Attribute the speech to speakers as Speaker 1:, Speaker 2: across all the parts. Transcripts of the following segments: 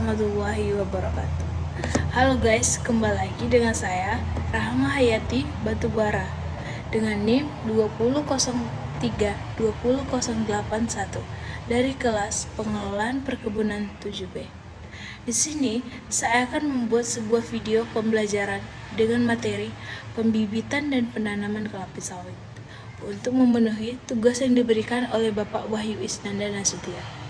Speaker 1: warahmatullahi wabarakatuh. Halo guys, kembali lagi dengan saya Rahma Hayati Batubara dengan NIM 200320081 dari kelas Pengelolaan Perkebunan 7B. Di sini saya akan membuat sebuah video pembelajaran dengan materi pembibitan dan penanaman kelapa sawit untuk memenuhi tugas yang diberikan oleh Bapak Wahyu Isnanda Nasution.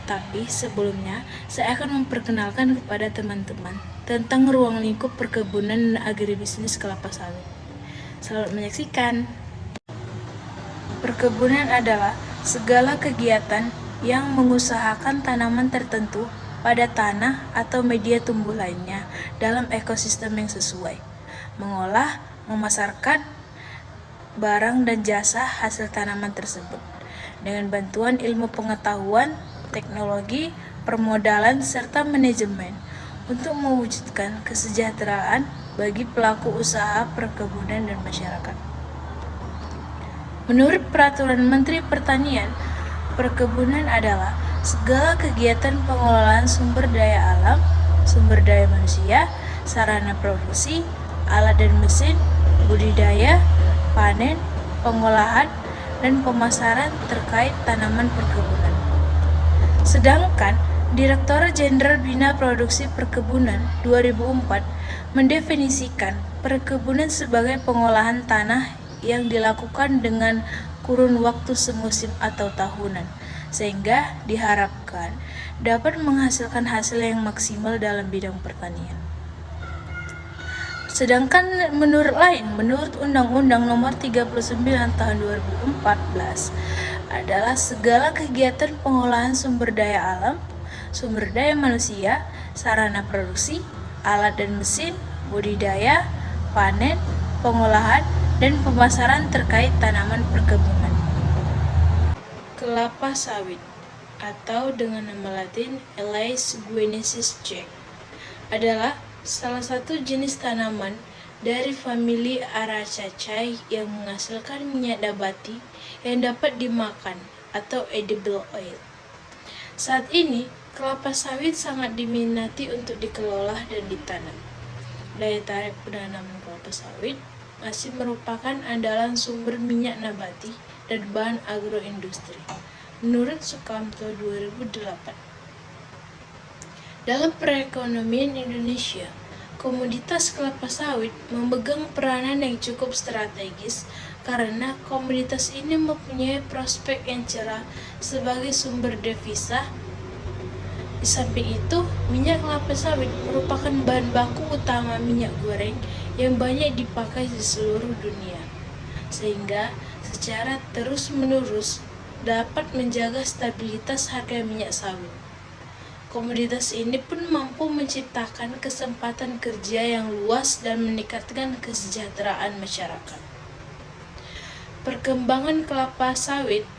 Speaker 1: Tapi sebelumnya, saya akan memperkenalkan kepada teman-teman tentang ruang lingkup perkebunan dan agribisnis kelapa sawit. Selamat menyaksikan. Perkebunan adalah segala kegiatan yang mengusahakan tanaman tertentu pada tanah atau media tumbuh lainnya dalam ekosistem yang sesuai, mengolah, memasarkan barang dan jasa hasil tanaman tersebut dengan bantuan ilmu pengetahuan, teknologi, permodalan, serta manajemen untuk mewujudkan kesejahteraan bagi pelaku usaha perkebunan dan masyarakat. Menurut Peraturan Menteri Pertanian, perkebunan adalah segala kegiatan pengelolaan sumber daya alam, sumber daya manusia, sarana produksi, alat dan mesin, budidaya, panen, pengolahan, dan pemasaran terkait tanaman perkebunan. Sedangkan Direktorat Jenderal Bina Produksi Perkebunan 2004 mendefinisikan perkebunan sebagai pengolahan tanah yang dilakukan dengan kurun waktu semusim atau tahunan, sehingga diharapkan dapat menghasilkan hasil yang maksimal dalam bidang pertanian. Sedangkan menurut Undang-Undang Nomor 39 Tahun 2014 adalah segala kegiatan pengolahan sumber daya alam, sumber daya manusia, sarana produksi, alat dan mesin, budidaya, panen, pengolahan, dan pemasaran terkait tanaman perkebunan. Kelapa sawit atau dengan nama latin Elais guineaceae Jack adalah salah satu jenis tanaman dari famili Araceae yang menghasilkan minyak nabati yang dapat dimakan atau edible oil. Saat ini, kelapa sawit sangat diminati untuk dikelola dan ditanam. Daya tarik penanaman kelapa sawit masih merupakan andalan sumber minyak nabati dan bahan agroindustri, menurut Sukamto 2008. Dalam perekonomian Indonesia, komoditas kelapa sawit memegang peranan yang cukup strategis karena komoditas ini mempunyai prospek yang cerah sebagai sumber devisa. Di samping itu, minyak kelapa sawit merupakan bahan baku utama minyak goreng yang banyak dipakai di seluruh dunia, sehingga secara terus-menerus dapat menjaga stabilitas harga minyak sawit. Komoditas ini pun mampu menciptakan kesempatan kerja yang luas dan meningkatkan kesejahteraan masyarakat. Perkembangan kelapa sawit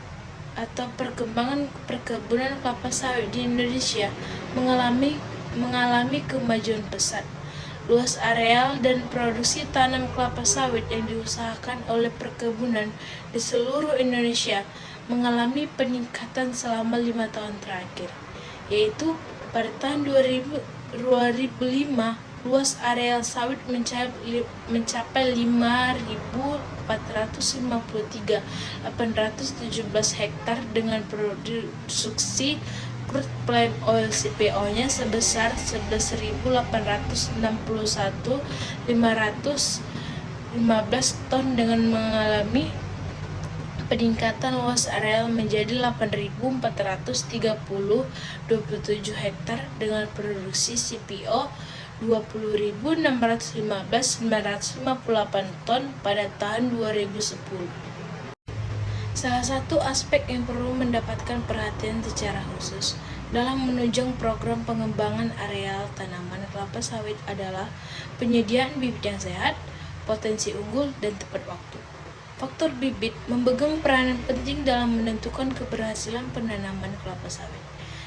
Speaker 1: atau perkembangan perkebunan kelapa sawit di Indonesia mengalami kemajuan pesat. Luas areal dan produksi tanam kelapa sawit yang diusahakan oleh perkebunan di seluruh Indonesia mengalami peningkatan selama 5 tahun terakhir, yaitu pada tahun 2005 luas areal sawit mencapai 5.453.817 hektar dengan produksi crude palm oil CPO-nya sebesar 11.861.515 ton dengan mengalami peningkatan luas areal menjadi 8.430.27 hektar dengan produksi CPO 20.615.958 ton pada tahun 2010. Salah satu aspek yang perlu mendapatkan perhatian secara khusus dalam menunjang program pengembangan areal tanaman kelapa sawit adalah penyediaan bibit yang sehat, potensi unggul, dan tepat waktu. Faktor bibit memegang peranan penting dalam menentukan keberhasilan penanaman kelapa sawit.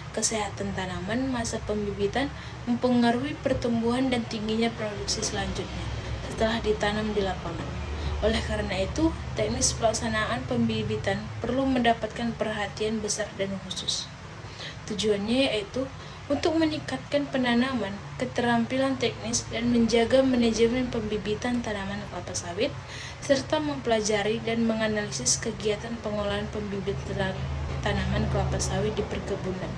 Speaker 1: Kesehatan tanaman masa pembibitan mempengaruhi pertumbuhan dan tingginya produksi selanjutnya setelah ditanam di lapangan. Oleh karena itu, teknis pelaksanaan pembibitan perlu mendapatkan perhatian besar dan khusus. Tujuannya yaitu untuk meningkatkan penanaman, keterampilan teknis, dan menjaga manajemen pembibitan tanaman kelapa sawit, serta mempelajari dan menganalisis kegiatan pengolahan pembibit tanaman kelapa sawit di perkebunan.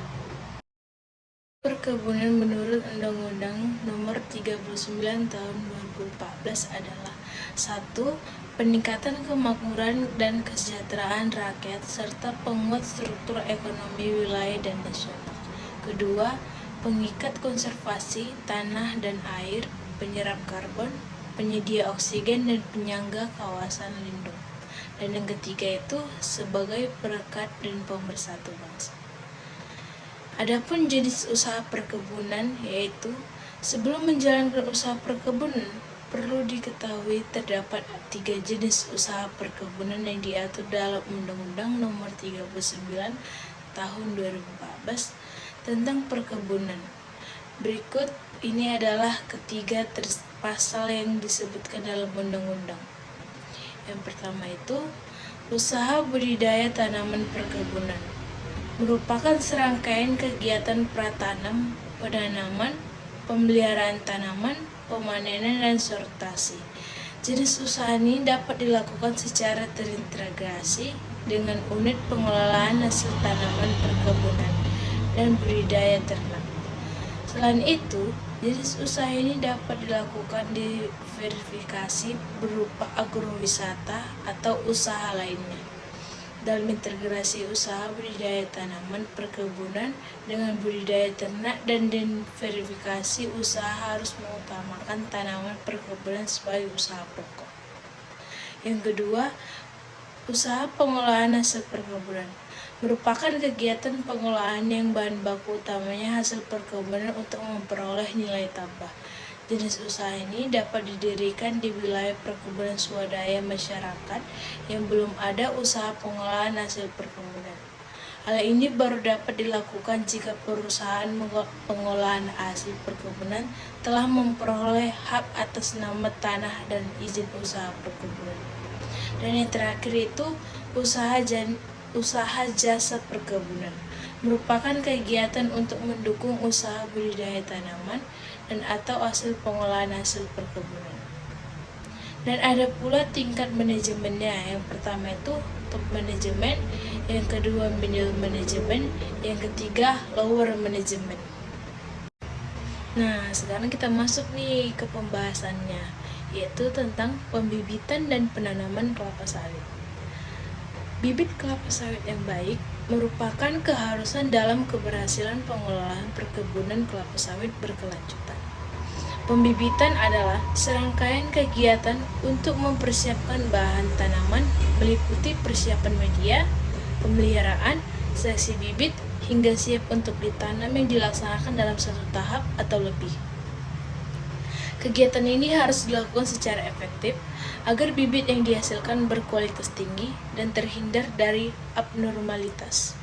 Speaker 1: Perkebunan menurut Undang-Undang Nomor 39 Tahun 2014 adalah 1. Peningkatan kemakmuran dan kesejahteraan rakyat serta penguat struktur ekonomi wilayah dan nasional. Kedua, pengikat konservasi tanah dan air, penyerap karbon, penyedia oksigen dan penyangga kawasan lindung. Dan yang ketiga itu sebagai perekat dan pemersatu bangsa. Adapun jenis usaha perkebunan yaitu sebelum menjalankan usaha perkebunan perlu diketahui terdapat 3 jenis usaha perkebunan yang diatur dalam Undang-Undang Nomor 39 Tahun 2014 tentang perkebunan. Berikut ini adalah ketiga pasal yang disebutkan dalam undang-undang. Yang pertama itu usaha budidaya tanaman perkebunan. Merupakan serangkaian kegiatan pratanam, penanaman, pemeliharaan tanaman, pemanenan, dan sortasi. Jenis usaha ini dapat dilakukan secara terintegrasi dengan unit pengelolaan hasil tanaman perkebunan dan budidaya ternak. Selain itu, jenis usaha ini dapat dilakukan diverifikasi berupa agrowisata atau usaha lainnya. Dalam integrasi usaha budidaya tanaman perkebunan dengan budidaya ternak dan verifikasi usaha harus mengutamakan tanaman perkebunan sebagai usaha pokok. Yang kedua, usaha pengolahan hasil perkebunan merupakan kegiatan pengolahan yang bahan baku utamanya hasil perkebunan untuk memperoleh nilai tambah. Jenis usaha ini dapat didirikan di wilayah perkebunan swadaya masyarakat yang belum ada usaha pengolahan hasil perkebunan. Hal ini baru dapat dilakukan jika perusahaan pengolahan hasil perkebunan telah memperoleh hak atas nama tanah dan izin usaha perkebunan. Dan yang terakhir itu usaha jasa perkebunan merupakan kegiatan untuk mendukung usaha budidaya tanaman dan atau hasil pengolahan hasil perkebunan. Dan ada pula tingkat manajemennya. Yang pertama itu top manajemen, yang kedua middle manajemen, yang ketiga lower manajemen. Nah, sekarang kita masuk nih ke pembahasannya, yaitu tentang pembibitan dan penanaman kelapa sawit. Bibit kelapa sawit yang baik merupakan keharusan dalam keberhasilan pengelolaan perkebunan kelapa sawit berkelanjutan. Pembibitan adalah serangkaian kegiatan untuk mempersiapkan bahan tanaman meliputi persiapan media, pemeliharaan, seleksi bibit, hingga siap untuk ditanam yang dilaksanakan dalam satu tahap atau lebih. Kegiatan ini harus dilakukan secara efektif agar bibit yang dihasilkan berkualitas tinggi dan terhindar dari abnormalitas.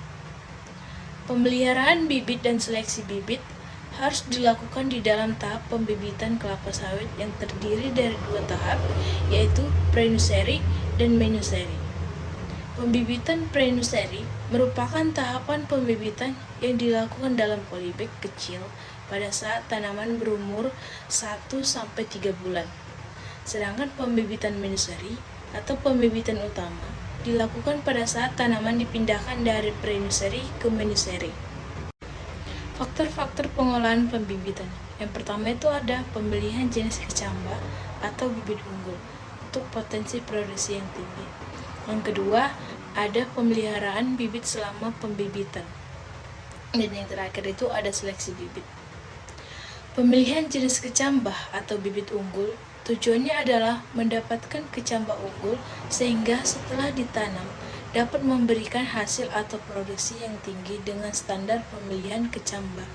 Speaker 1: Pemeliharaan bibit dan seleksi bibit harus dilakukan di dalam tahap pembibitan kelapa sawit yang terdiri dari 2 tahap, yaitu pre-nursery dan mid-nursery. Pembibitan pre-nursery merupakan tahapan pembibitan yang dilakukan dalam polybag kecil pada saat tanaman berumur 1-3 bulan. Sedangkan pembibitan mid-nursery atau pembibitan utama dilakukan pada saat tanaman dipindahkan dari pre-nursery ke mid-nursery. Faktor-faktor pengolahan pembibitan. Yang pertama itu ada pemilihan jenis kecambah atau bibit unggul untuk potensi produksi yang tinggi. Yang kedua, ada pemeliharaan bibit selama pembibitan. Dan yang terakhir itu ada seleksi bibit. Pemilihan jenis kecambah atau bibit unggul tujuannya adalah mendapatkan kecambah unggul sehingga setelah ditanam dapat memberikan hasil atau produksi yang tinggi dengan standar pemilihan kecambah.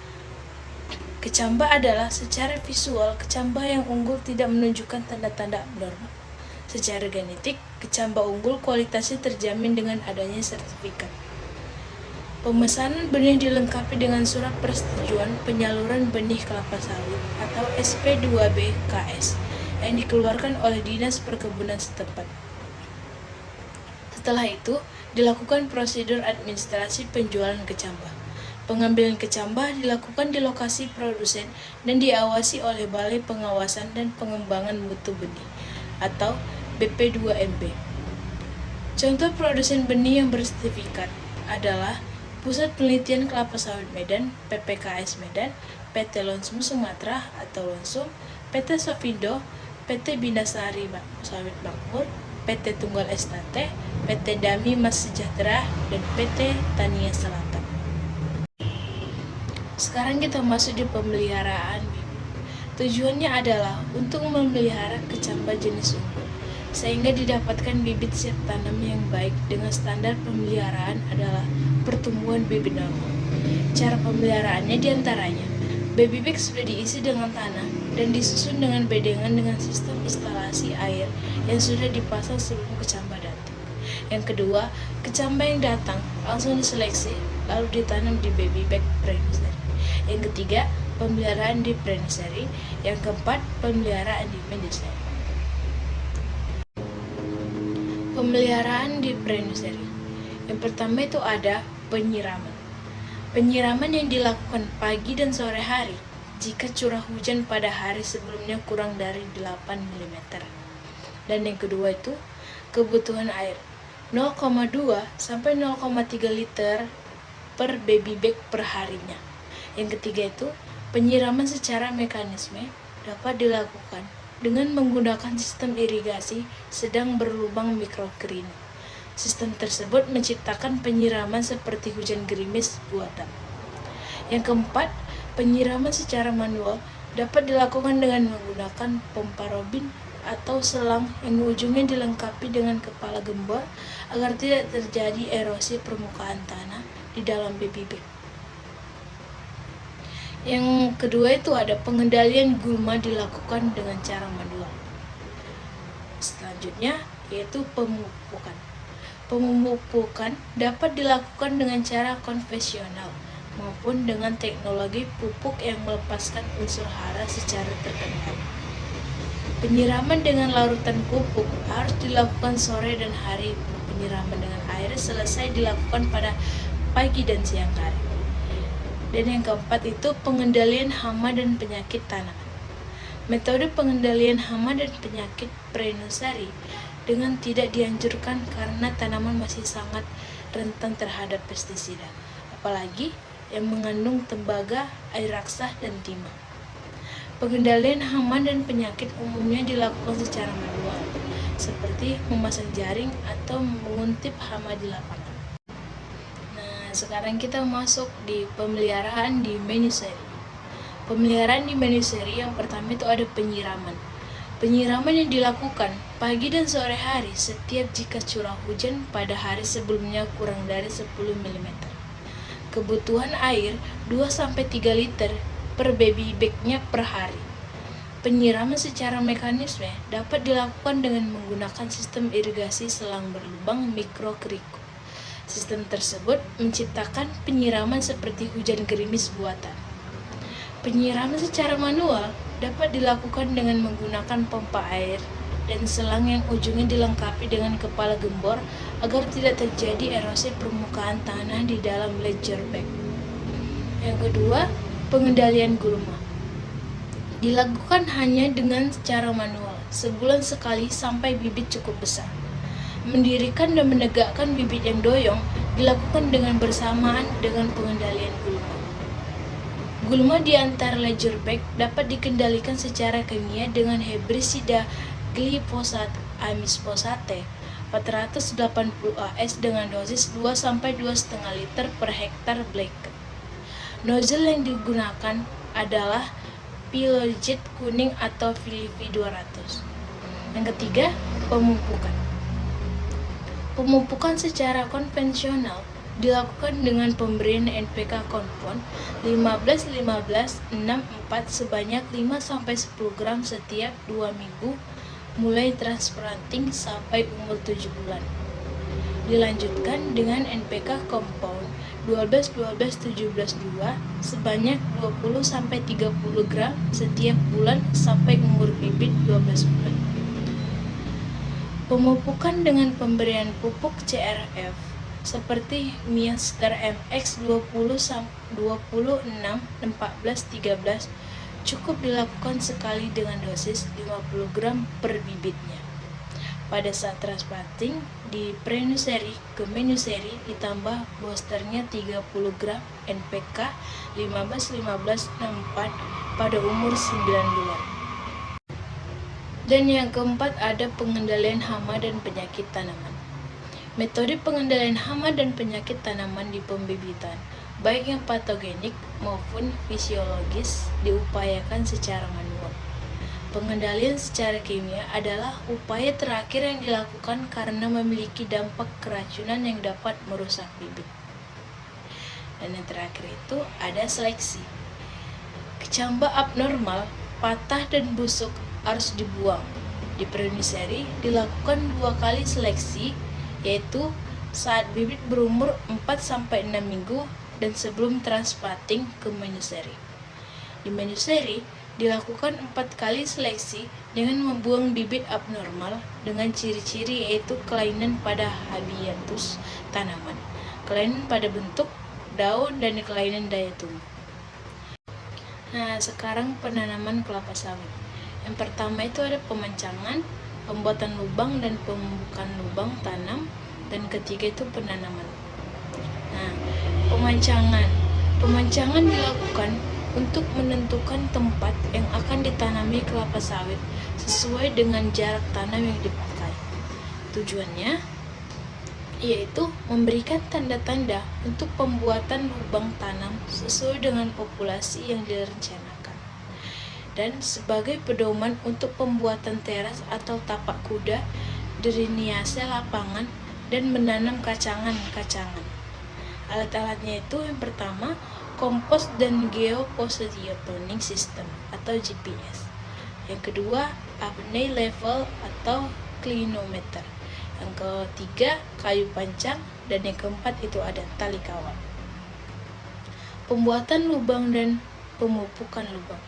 Speaker 1: Kecambah adalah secara visual kecambah yang unggul tidak menunjukkan tanda-tanda abnormal. Secara genetik, kecambah unggul kualitasnya terjamin dengan adanya sertifikat. Pemesanan benih dilengkapi dengan surat persetujuan penyaluran benih kelapa sawit atau SP2B-KS yang dikeluarkan oleh Dinas Perkebunan setempat. Setelah itu, dilakukan prosedur administrasi penjualan kecambah. Pengambilan kecambah dilakukan di lokasi produsen dan diawasi oleh Balai Pengawasan dan Pengembangan Mutu Benih atau BP2MB. Contoh produsen benih yang bersertifikat adalah Pusat Penelitian Kelapa Sawit Medan (PPKS Medan), PT Lonsum Sumatera atau Lonsum, PT Sofindo, PT Bindasari Sawit Makmur, PT Tunggal Estate, PT Dami Mas Sejahtera, dan PT Tania Selatan. Sekarang kita masuk di pemeliharaan bibit. Tujuannya adalah untuk memelihara kecambah jenis unggul, sehingga didapatkan bibit siap tanam yang baik dengan standar pemeliharaan adalah pertumbuhan bibit normal. Cara pemeliharaannya diantaranya, baby bag sudah diisi dengan tanah dan disusun dengan bedengan dengan sistem instalasi air yang sudah dipasang sebelum kecambah datang. Yang kedua, kecambah yang datang langsung diseleksi lalu ditanam di baby bag pre-nursery. Yang ketiga, pemeliharaan di pre-nursery. Yang keempat, pemeliharaan di mid-nursery. Pemeliharaan di pre-nursery. Yang pertama itu ada penyiraman. Penyiraman yang dilakukan pagi dan sore hari jika curah hujan pada hari sebelumnya kurang dari 8 mm. Dan yang kedua itu kebutuhan air 0,2 sampai 0,3 liter per baby bag per harinya. Yang ketiga itu penyiraman secara mekanisme dapat dilakukan dengan menggunakan sistem irigasi sedang berlubang mikrokrin. Sistem tersebut menciptakan penyiraman seperti hujan gerimis buatan. Yang keempat, penyiraman secara manual dapat dilakukan dengan menggunakan pompa robin atau selang yang ujungnya dilengkapi dengan kepala gembor agar tidak terjadi erosi permukaan tanah di dalam baby bag. Yang kedua itu ada pengendalian gulma dilakukan dengan cara manual. Selanjutnya yaitu pemupukan. Pemupukan dapat dilakukan dengan cara konvensional maupun dengan teknologi pupuk yang melepaskan unsur hara secara terkendali. Penyiraman dengan larutan pupuk harus dilakukan sore dan hari. Penyiraman dengan air selesai dilakukan pada pagi dan siang hari. Dan yang keempat itu pengendalian hama dan penyakit tanaman. Metode pengendalian hama dan penyakit pre-nursery dengan tidak dianjurkan karena tanaman masih sangat rentan terhadap pestisida, apalagi yang mengandung tembaga, air raksa, dan timah. Pengendalian hama dan penyakit umumnya dilakukan secara manual, seperti memasang jaring atau menguntip hama di lapangan. Sekarang kita masuk di pemeliharaan di mini-seri. Pemeliharaan di mini-seri yang pertama itu ada penyiraman. Penyiraman yang dilakukan pagi dan sore hari setiap jika curah hujan pada hari sebelumnya kurang dari 10 mm. Kebutuhan air 2-3 liter per baby bag-nya per hari. Penyiraman secara mekanisme dapat dilakukan dengan menggunakan sistem irigasi selang berlubang mikrokriku. Sistem tersebut menciptakan penyiraman seperti hujan gerimis buatan. Penyiraman secara manual dapat dilakukan dengan menggunakan pompa air dan selang yang ujungnya dilengkapi dengan kepala gembor agar tidak terjadi erosi permukaan tanah di dalam ledger bag. Yang kedua, pengendalian gulma. Dilakukan hanya dengan cara manual, sebulan sekali sampai bibit cukup besar. Mendirikan dan menegakkan bibit yang doyong dilakukan dengan bersamaan dengan pengendalian gulma. Gulma di antara ledger bag dapat dikendalikan secara kimia dengan herbisida glifosat amisfosate 480 AS dengan dosis 2-2,5 liter per hektar black. Nozzle yang digunakan adalah Pilojet kuning atau Philippy 200. Yang ketiga, pemupukan. Pemupukan secara konvensional dilakukan dengan pemberian NPK Kompon 15-15-64 sebanyak 5-10 gram setiap 2 minggu mulai transplanting sampai umur 7 bulan. Dilanjutkan dengan NPK Compound 12-12-17-2 sebanyak 20-30 gram setiap bulan sampai umur bibit 12 bulan. Pemupukan dengan pemberian pupuk CRF seperti Miester MX 20-26-14-13 cukup dilakukan sekali dengan dosis 50 gram per bibitnya. Pada saat transplanting di pre-nursery ke mid-nursery ditambah boosternya 30 gram NPK 15-15-64 pada umur 9 bulan. Dan yang keempat ada pengendalian hama dan penyakit tanaman. Metode pengendalian hama dan penyakit tanaman di pembibitan, baik yang patogenik maupun fisiologis, diupayakan secara manual. Pengendalian secara kimia adalah upaya terakhir yang dilakukan karena memiliki dampak keracunan yang dapat merusak bibit. Dan yang terakhir itu ada seleksi. Kecamba abnormal, patah dan busuk harus dibuang. Di pre-nursery dilakukan 2 kali seleksi, yaitu saat bibit berumur 4-6 minggu dan sebelum transplanting ke mid-nursery. Di mid-nursery dilakukan 4 kali seleksi dengan membuang bibit abnormal dengan ciri-ciri yaitu kelainan pada habitus tanaman, kelainan pada bentuk daun, dan kelainan daya tumbuh. Nah, sekarang penanaman kelapa sawit. Yang pertama itu ada pemancangan, pembuatan lubang dan pembukaan lubang tanam, dan ketiga itu penanaman. Nah, pemancangan dilakukan untuk menentukan tempat yang akan ditanami kelapa sawit sesuai dengan jarak tanam yang dipakai. Tujuannya yaitu memberikan tanda-tanda untuk pembuatan lubang tanam sesuai dengan populasi yang direncanakan, dan sebagai pedoman untuk pembuatan teras atau tapak kuda, dreniase lapangan, dan menanam kacangan-kacangan. Alat-alatnya itu yang pertama, kompos dan geopositioning system atau GPS. Yang kedua, apnea level atau clinometer. Yang ketiga, kayu pancang, dan yang keempat itu ada tali kawat. Pembuatan lubang dan pemupukan lubang.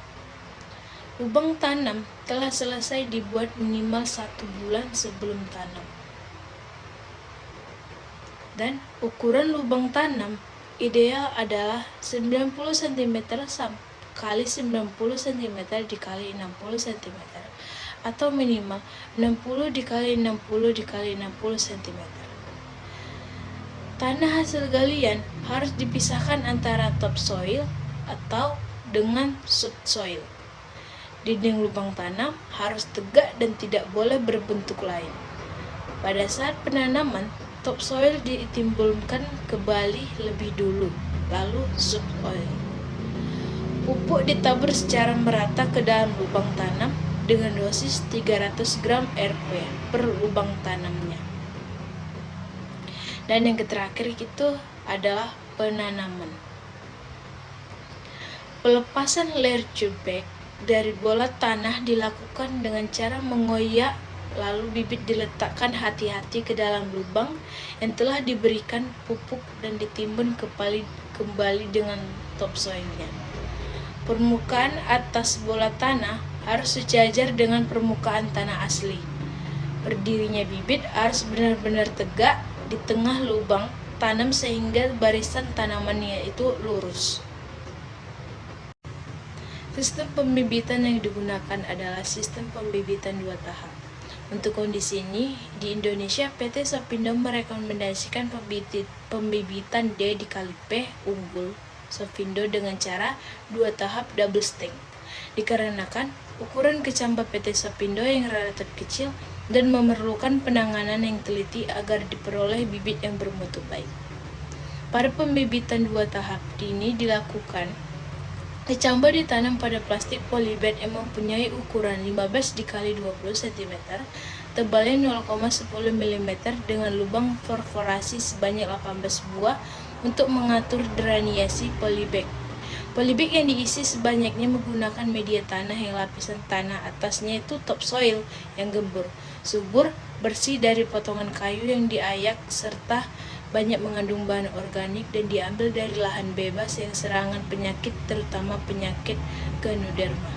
Speaker 1: Lubang tanam telah selesai dibuat minimal 1 bulan sebelum tanam. Dan ukuran lubang tanam ideal adalah 90 cm kali 90 cm dikali 60 cm atau minimal 60 dikali 60 dikali 60 cm. Tanah hasil galian harus dipisahkan antara topsoil atau dengan subsoil. Dinding lubang tanam harus tegak dan tidak boleh berbentuk lain. Pada saat penanaman, topsoil ditimbulkan kembali lebih dulu, lalu subsoil. Pupuk ditabur secara merata ke dalam lubang tanam dengan dosis 300 gram Rp per lubang tanamnya. Dan yang terakhir itu adalah penanaman. Pelepasan layer tube dari bola tanah dilakukan dengan cara mengoyak, lalu bibit diletakkan hati-hati ke dalam lubang yang telah diberikan pupuk dan ditimbun kembali dengan topsoilnya. Permukaan atas bola tanah harus sejajar dengan permukaan tanah asli. Berdirinya bibit harus benar-benar tegak di tengah lubang tanam sehingga barisan tanamannya itu lurus. Sistem pembibitan yang digunakan adalah sistem pembibitan 2 tahap. Untuk kondisi ini, di Indonesia PT Sofindo merekomendasikan pembibitan D dikali P unggul Sofindo dengan cara 2 tahap double sting. Dikarenakan ukuran kecamba PT Sofindo yang relatif kecil dan memerlukan penanganan yang teliti agar diperoleh bibit yang bermutu baik. Pada pembibitan 2 tahap ini dilakukan, kecamba ditanam pada plastik polybag yang mempunyai ukuran 15 dikali 20 cm, tebalnya 0,10 mm dengan lubang perforasi sebanyak 18 buah untuk mengatur drainasi polybag. Polybag yang diisi sebanyaknya menggunakan media tanah yang lapisan tanah atasnya itu topsoil yang gembur, subur, bersih dari potongan kayu yang diayak serta banyak mengandung bahan organik dan diambil dari lahan bebas yang serangan penyakit terutama penyakit ganoderma.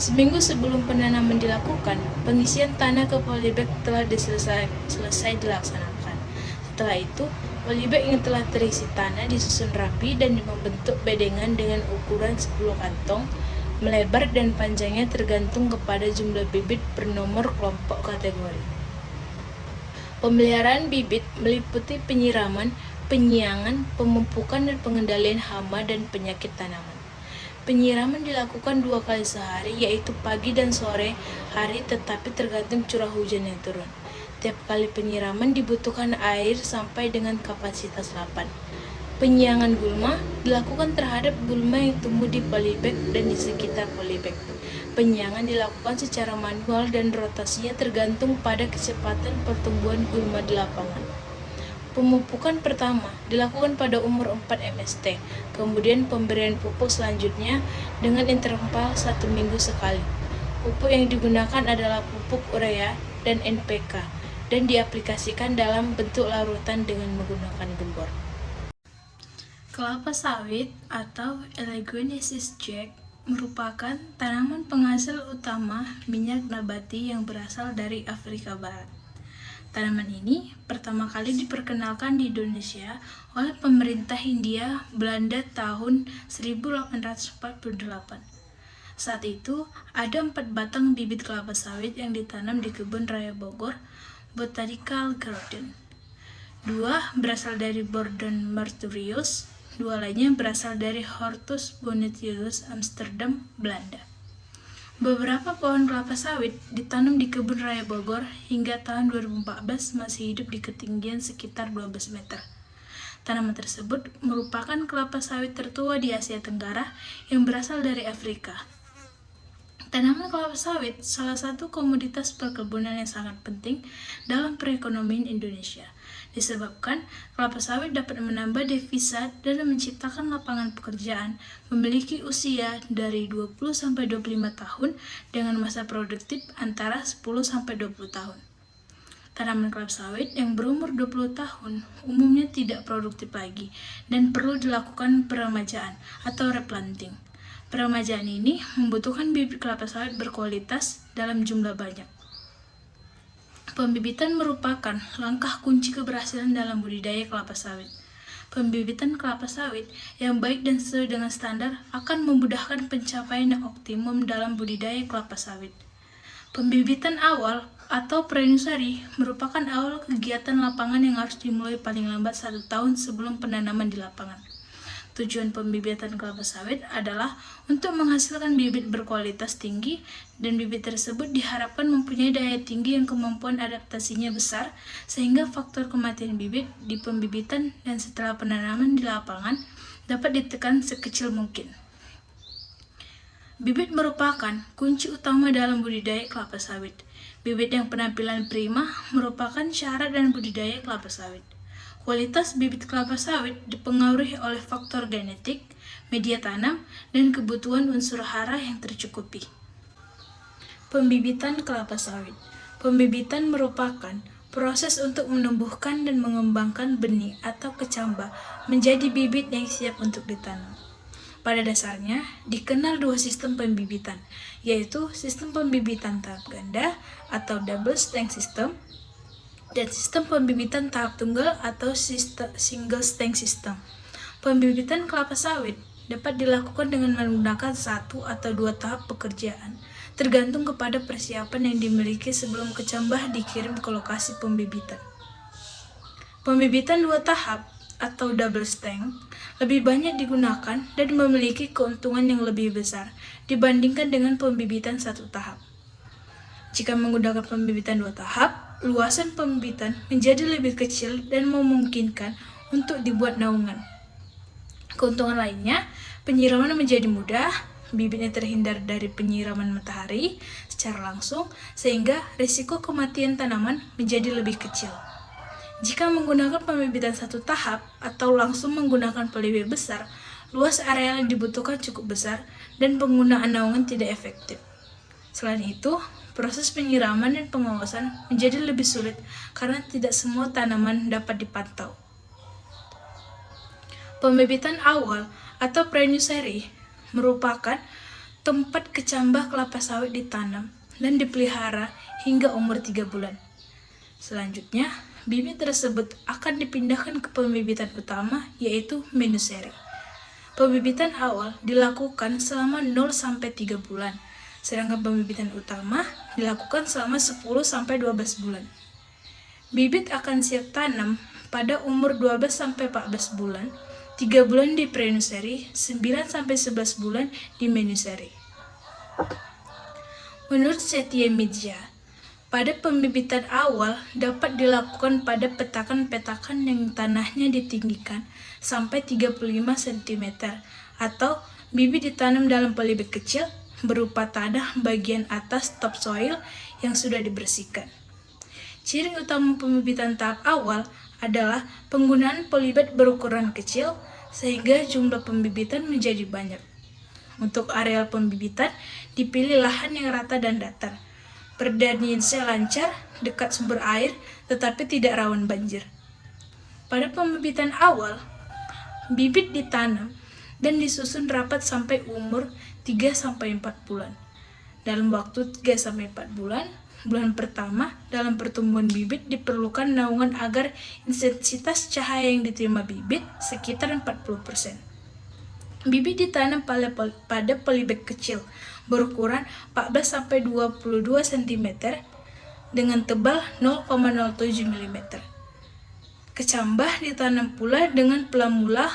Speaker 1: Seminggu sebelum penanaman dilakukan, pengisian tanah ke polybag telah selesai dilaksanakan. Setelah itu, Polybag yang telah terisi tanah disusun rapi dan membentuk bedengan dengan ukuran 10 kantong, melebar dan panjangnya tergantung kepada jumlah bibit per nomor kelompok kategori. Pemeliharaan bibit meliputi penyiraman, penyiangan, pemupukan, dan pengendalian hama dan penyakit tanaman. Penyiraman dilakukan 2 kali sehari, yaitu pagi dan sore hari, tetapi tergantung curah hujan yang turun. Tiap kali penyiraman dibutuhkan air sampai dengan kapasitas 8. Penyiangan gulma dilakukan terhadap gulma yang tumbuh di polybag dan di sekitar polybag. Penyiangan dilakukan secara manual dan rotasinya tergantung pada kecepatan pertumbuhan gulma di lapangan. Pemupukan pertama dilakukan pada umur 4 MST, kemudian pemberian pupuk selanjutnya dengan interval 1 minggu sekali. Pupuk yang digunakan adalah pupuk urea dan NPK dan diaplikasikan dalam bentuk larutan dengan menggunakan gembor. Kelapa sawit atau Elaeagnonsis Jack merupakan tanaman penghasil utama minyak nabati yang berasal dari Afrika Barat. Tanaman ini pertama kali diperkenalkan di Indonesia oleh pemerintah Hindia Belanda tahun 1848. Saat itu, ada 4 batang bibit kelapa sawit yang ditanam di Kebun Raya Bogor Botanical Garden. 2 berasal dari Bordon Marturius, 2 lainnya berasal dari Hortus Bonetius Amsterdam, Belanda. Beberapa pohon kelapa sawit ditanam di Kebun Raya Bogor hingga tahun 2014 masih hidup di ketinggian sekitar 12 meter. Tanaman tersebut merupakan kelapa sawit tertua di Asia Tenggara yang berasal dari Afrika. Tanaman kelapa sawit salah satu komoditas perkebunan yang sangat penting dalam perekonomian Indonesia, disebabkan kelapa sawit dapat menambah devisa dan menciptakan lapangan pekerjaan, memiliki usia dari 20-25 tahun dengan masa produktif antara 10-20 tahun. Tanaman kelapa sawit yang berumur 20 tahun umumnya tidak produktif lagi dan perlu dilakukan peremajaan atau replanting. Peremajaan ini membutuhkan bibit kelapa sawit berkualitas dalam jumlah banyak. Pembibitan merupakan langkah kunci keberhasilan dalam budidaya kelapa sawit. Pembibitan kelapa sawit yang baik dan sesuai dengan standar akan memudahkan pencapaian yang optimum dalam budidaya kelapa sawit. Pembibitan awal atau pre-nursery merupakan awal kegiatan lapangan yang harus dimulai paling lambat 1 tahun sebelum penanaman di lapangan. Tujuan pembibitan kelapa sawit adalah untuk menghasilkan bibit berkualitas tinggi, dan bibit tersebut diharapkan mempunyai daya tinggi yang kemampuan adaptasinya besar, sehingga faktor kematian bibit di pembibitan dan setelah penanaman di lapangan dapat ditekan sekecil mungkin. Bibit merupakan kunci utama dalam budidaya kelapa sawit. Bibit yang penampilan prima merupakan syarat dan budidaya kelapa sawit. Kualitas bibit kelapa sawit dipengaruhi oleh faktor genetik, media tanam, dan kebutuhan unsur hara yang tercukupi. Pembibitan kelapa sawit. Pembibitan merupakan proses untuk menumbuhkan dan mengembangkan benih atau kecambah menjadi bibit yang siap untuk ditanam. Pada dasarnya, dikenal 2 sistem pembibitan, yaitu sistem pembibitan tahap ganda atau double stem system, dan sistem pembibitan tahap tunggal atau single stem system. Pembibitan kelapa sawit dapat dilakukan dengan menggunakan 1 atau 2 tahap pekerjaan, tergantung kepada persiapan yang dimiliki sebelum kecambah dikirim ke lokasi pembibitan. Pembibitan 2 tahap atau double stem lebih banyak digunakan dan memiliki keuntungan yang lebih besar dibandingkan dengan pembibitan 1 tahap. Jika menggunakan pembibitan 2 tahap, luasan pembibitan menjadi lebih kecil dan memungkinkan untuk dibuat naungan. Keuntungan lainnya, penyiraman menjadi mudah, bibitnya terhindar dari penyiraman matahari secara langsung, sehingga risiko kematian tanaman menjadi lebih kecil. Jika menggunakan pembibitan 1 tahap atau langsung menggunakan polybag besar, luas area yang dibutuhkan cukup besar dan penggunaan naungan tidak efektif. Selain itu, proses penyiraman dan pengawasan menjadi lebih sulit karena tidak semua tanaman dapat dipantau. Pembibitan awal atau pre-nursery merupakan tempat kecambah kelapa sawit ditanam dan dipelihara hingga umur 3 bulan. Selanjutnya, bibit tersebut akan dipindahkan ke pembibitan utama, yaitu menuseri. Pembibitan awal dilakukan selama 0-3 bulan, sedangkan pembibitan utama dilakukan selama 10-12 bulan. Bibit akan siap tanam pada umur 12-14 bulan, 3 bulan di prenuseri, 9-11 bulan di menuseri. Menurut Setye Midja, pada pembibitan awal dapat dilakukan pada petakan-petakan yang tanahnya ditinggikan sampai 35 cm atau bibit ditanam dalam polybag kecil berupa tanah bagian atas topsoil yang sudah dibersihkan. Ciri utama pembibitan tahap awal adalah penggunaan polybag berukuran kecil sehingga jumlah pembibitan menjadi banyak. Untuk areal pembibitan dipilih lahan yang rata dan datar, berdrainase lancar, dekat sumber air, tetapi tidak rawan banjir. Pada pembibitan awal, bibit ditanam dan disusun rapat sampai umur 3-4 bulan. Dalam waktu 3-4 bulan, bulan pertama dalam pertumbuhan bibit diperlukan naungan agar intensitas cahaya yang diterima bibit sekitar 40%. Bibit ditanam pada polybag kecil berukuran 14-22 cm dengan tebal 0,07 mm. Kecambah ditanam pula dengan pelamula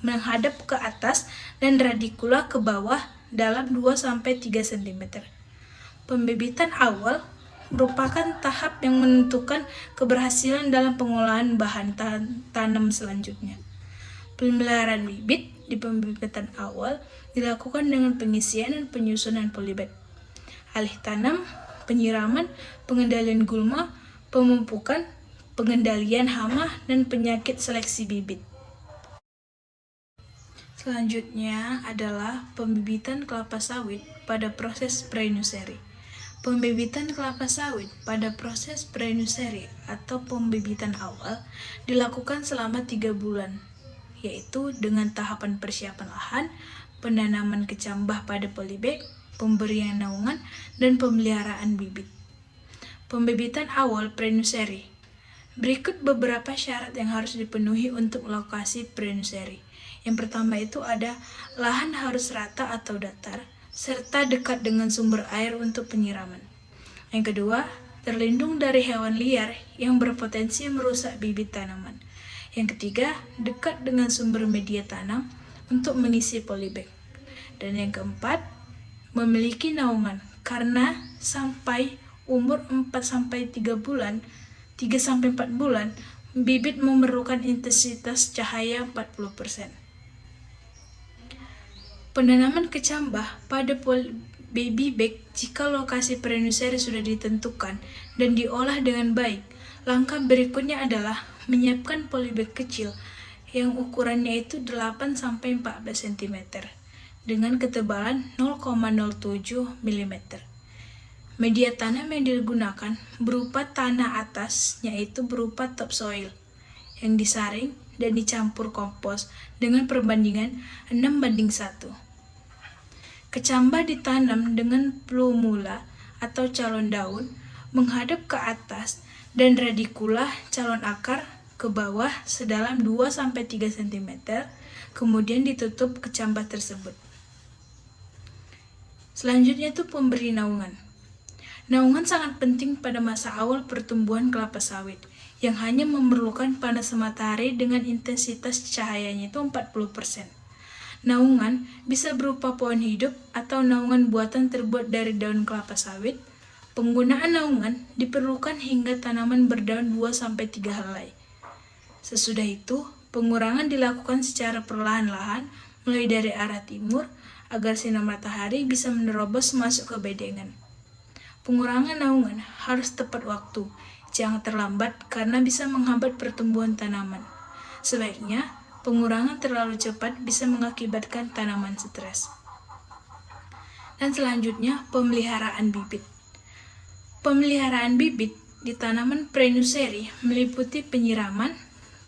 Speaker 1: menghadap ke atas dan radikula ke bawah dalam 2-3 cm. Pembibitan awal merupakan tahap yang menentukan keberhasilan dalam pengolahan bahan tanam selanjutnya. Pemeliharaan bibit di pembibitan awal dilakukan dengan pengisian dan penyusunan polybag, alih tanam, penyiraman, pengendalian gulma, pemupukan, pengendalian hama, dan penyakit seleksi bibit. Selanjutnya adalah pembibitan kelapa sawit pada proses prenuseri. Pembibitan kelapa sawit pada proses prenuseri atau pembibitan awal dilakukan selama 3 bulan, yaitu dengan tahapan persiapan lahan, penanaman kecambah pada polybag, pemberian naungan, dan pemeliharaan bibit. Pembibitan awal prenuseri. Berikut beberapa syarat yang harus dipenuhi untuk lokasi prenuseri. Yang pertama itu ada lahan harus rata atau datar, serta dekat dengan sumber air untuk penyiraman. Yang kedua, terlindung dari hewan liar yang berpotensi merusak bibit tanaman. Yang ketiga, dekat dengan sumber media tanam untuk mengisi polybag. Dan yang keempat, memiliki naungan karena sampai umur 4-3 bulan, 3-4 bulan, bibit memerlukan intensitas cahaya 40%. Penanaman kecambah pada baby bag jika lokasi prenuseri sudah ditentukan dan diolah dengan baik. Langkah berikutnya adalah menyiapkan polybag kecil yang ukurannya itu 8-14 cm dengan ketebalan 0,07 mm. Media tanam yang digunakan berupa tanah atas, yaitu berupa topsoil yang disaring dan dicampur kompos dengan perbandingan 6:1. Kecambah ditanam dengan plumula atau calon daun menghadap ke atas dan radikula calon akar ke bawah sedalam 2-3 cm, kemudian ditutup kecambah tersebut. Selanjutnya itu pemberi naungan. Naungan sangat penting pada masa awal pertumbuhan kelapa sawit yang hanya memerlukan panas matahari dengan intensitas cahayanya itu 40%. Naungan bisa berupa pohon hidup atau naungan buatan terbuat dari daun kelapa sawit. Penggunaan naungan diperlukan hingga tanaman berdaun 2-3 helai. Sesudah itu, pengurangan dilakukan secara perlahan-lahan mulai dari arah timur agar sinar matahari bisa menerobos masuk ke bedengan. Pengurangan naungan harus tepat waktu, jangan terlambat karena bisa menghambat pertumbuhan tanaman. Sebaiknya, pengurangan terlalu cepat bisa mengakibatkan tanaman stres. Dan selanjutnya, pemeliharaan bibit. Pemeliharaan bibit di tanaman prenuseri meliputi penyiraman,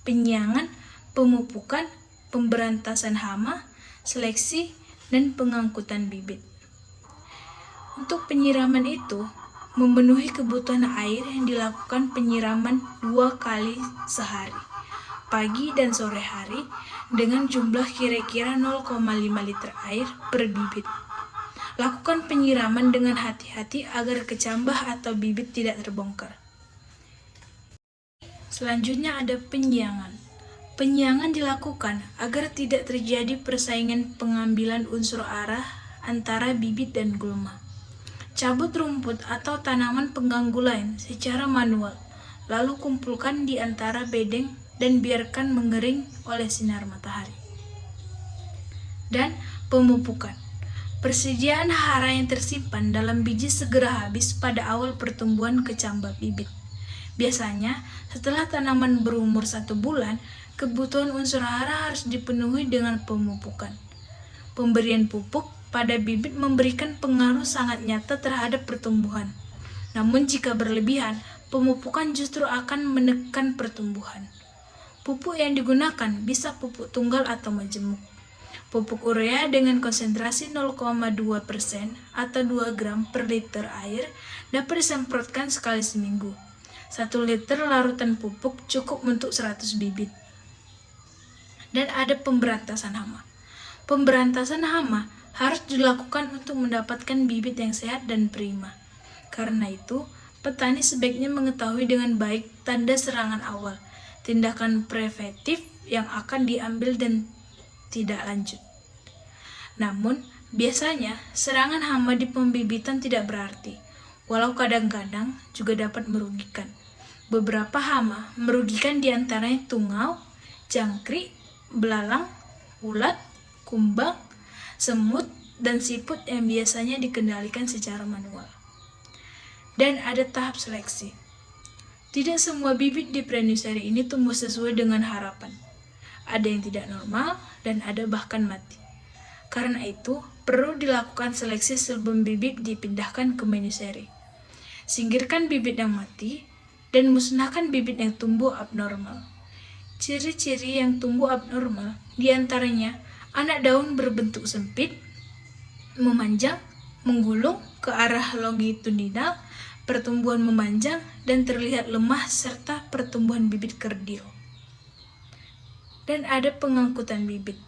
Speaker 1: penyiangan, pemupukan, pemberantasan hama, seleksi, dan pengangkutan bibit. Untuk penyiraman itu, Memenuhi kebutuhan air yang dilakukan penyiraman 2 kali sehari, pagi dan sore hari, dengan jumlah kira-kira 0,5 liter air per bibit. Lakukan penyiraman dengan hati-hati agar kecambah atau bibit tidak terbongkar. Selanjutnya ada penyiangan. Penyiangan dilakukan agar tidak terjadi persaingan pengambilan unsur arah antara bibit dan gulma. Cabut rumput atau tanaman pengganggu lain secara manual, lalu kumpulkan di antara bedeng dan biarkan mengering oleh sinar matahari. Dan pemupukan. Persediaan hara yang tersimpan dalam biji segera habis pada awal pertumbuhan kecambah bibit. Biasanya, setelah tanaman berumur 1 bulan, kebutuhan unsur hara harus dipenuhi dengan pemupukan. Pemberian pupuk pada bibit memberikan pengaruh sangat nyata terhadap pertumbuhan. Namun jika berlebihan, pemupukan justru akan menekan pertumbuhan. Pupuk yang digunakan bisa pupuk tunggal atau majemuk. Pupuk urea dengan konsentrasi 0,2% atau 2 gram per liter air dapat disemprotkan sekali seminggu. 1 liter larutan pupuk cukup untuk 100 bibit. Dan ada pemberantasan hama. Pemberantasan hama harus dilakukan untuk mendapatkan bibit yang sehat dan prima. Karena itu, petani sebaiknya mengetahui dengan baik tanda serangan awal, tindakan preventif yang akan diambil dan tidak lanjut. Namun, biasanya serangan hama di pembibitan tidak berarti, walau kadang-kadang juga dapat merugikan. Beberapa hama merugikan diantaranya tungau, jangkrik, belalang, ulat, kumbang, semut, dan siput yang biasanya dikendalikan secara manual. Dan ada tahap seleksi. Tidak semua bibit di pre-nursery ini tumbuh sesuai dengan harapan. Ada yang tidak normal dan ada bahkan mati. Karena itu, perlu dilakukan seleksi sebelum bibit dipindahkan ke nursery. Singkirkan bibit yang mati dan musnahkan bibit yang tumbuh abnormal. Ciri-ciri yang tumbuh abnormal diantaranya anak daun berbentuk sempit, memanjang, menggulung ke arah longitudinal, pertumbuhan memanjang, dan terlihat lemah serta pertumbuhan bibit kerdil. Dan ada pengangkutan bibit.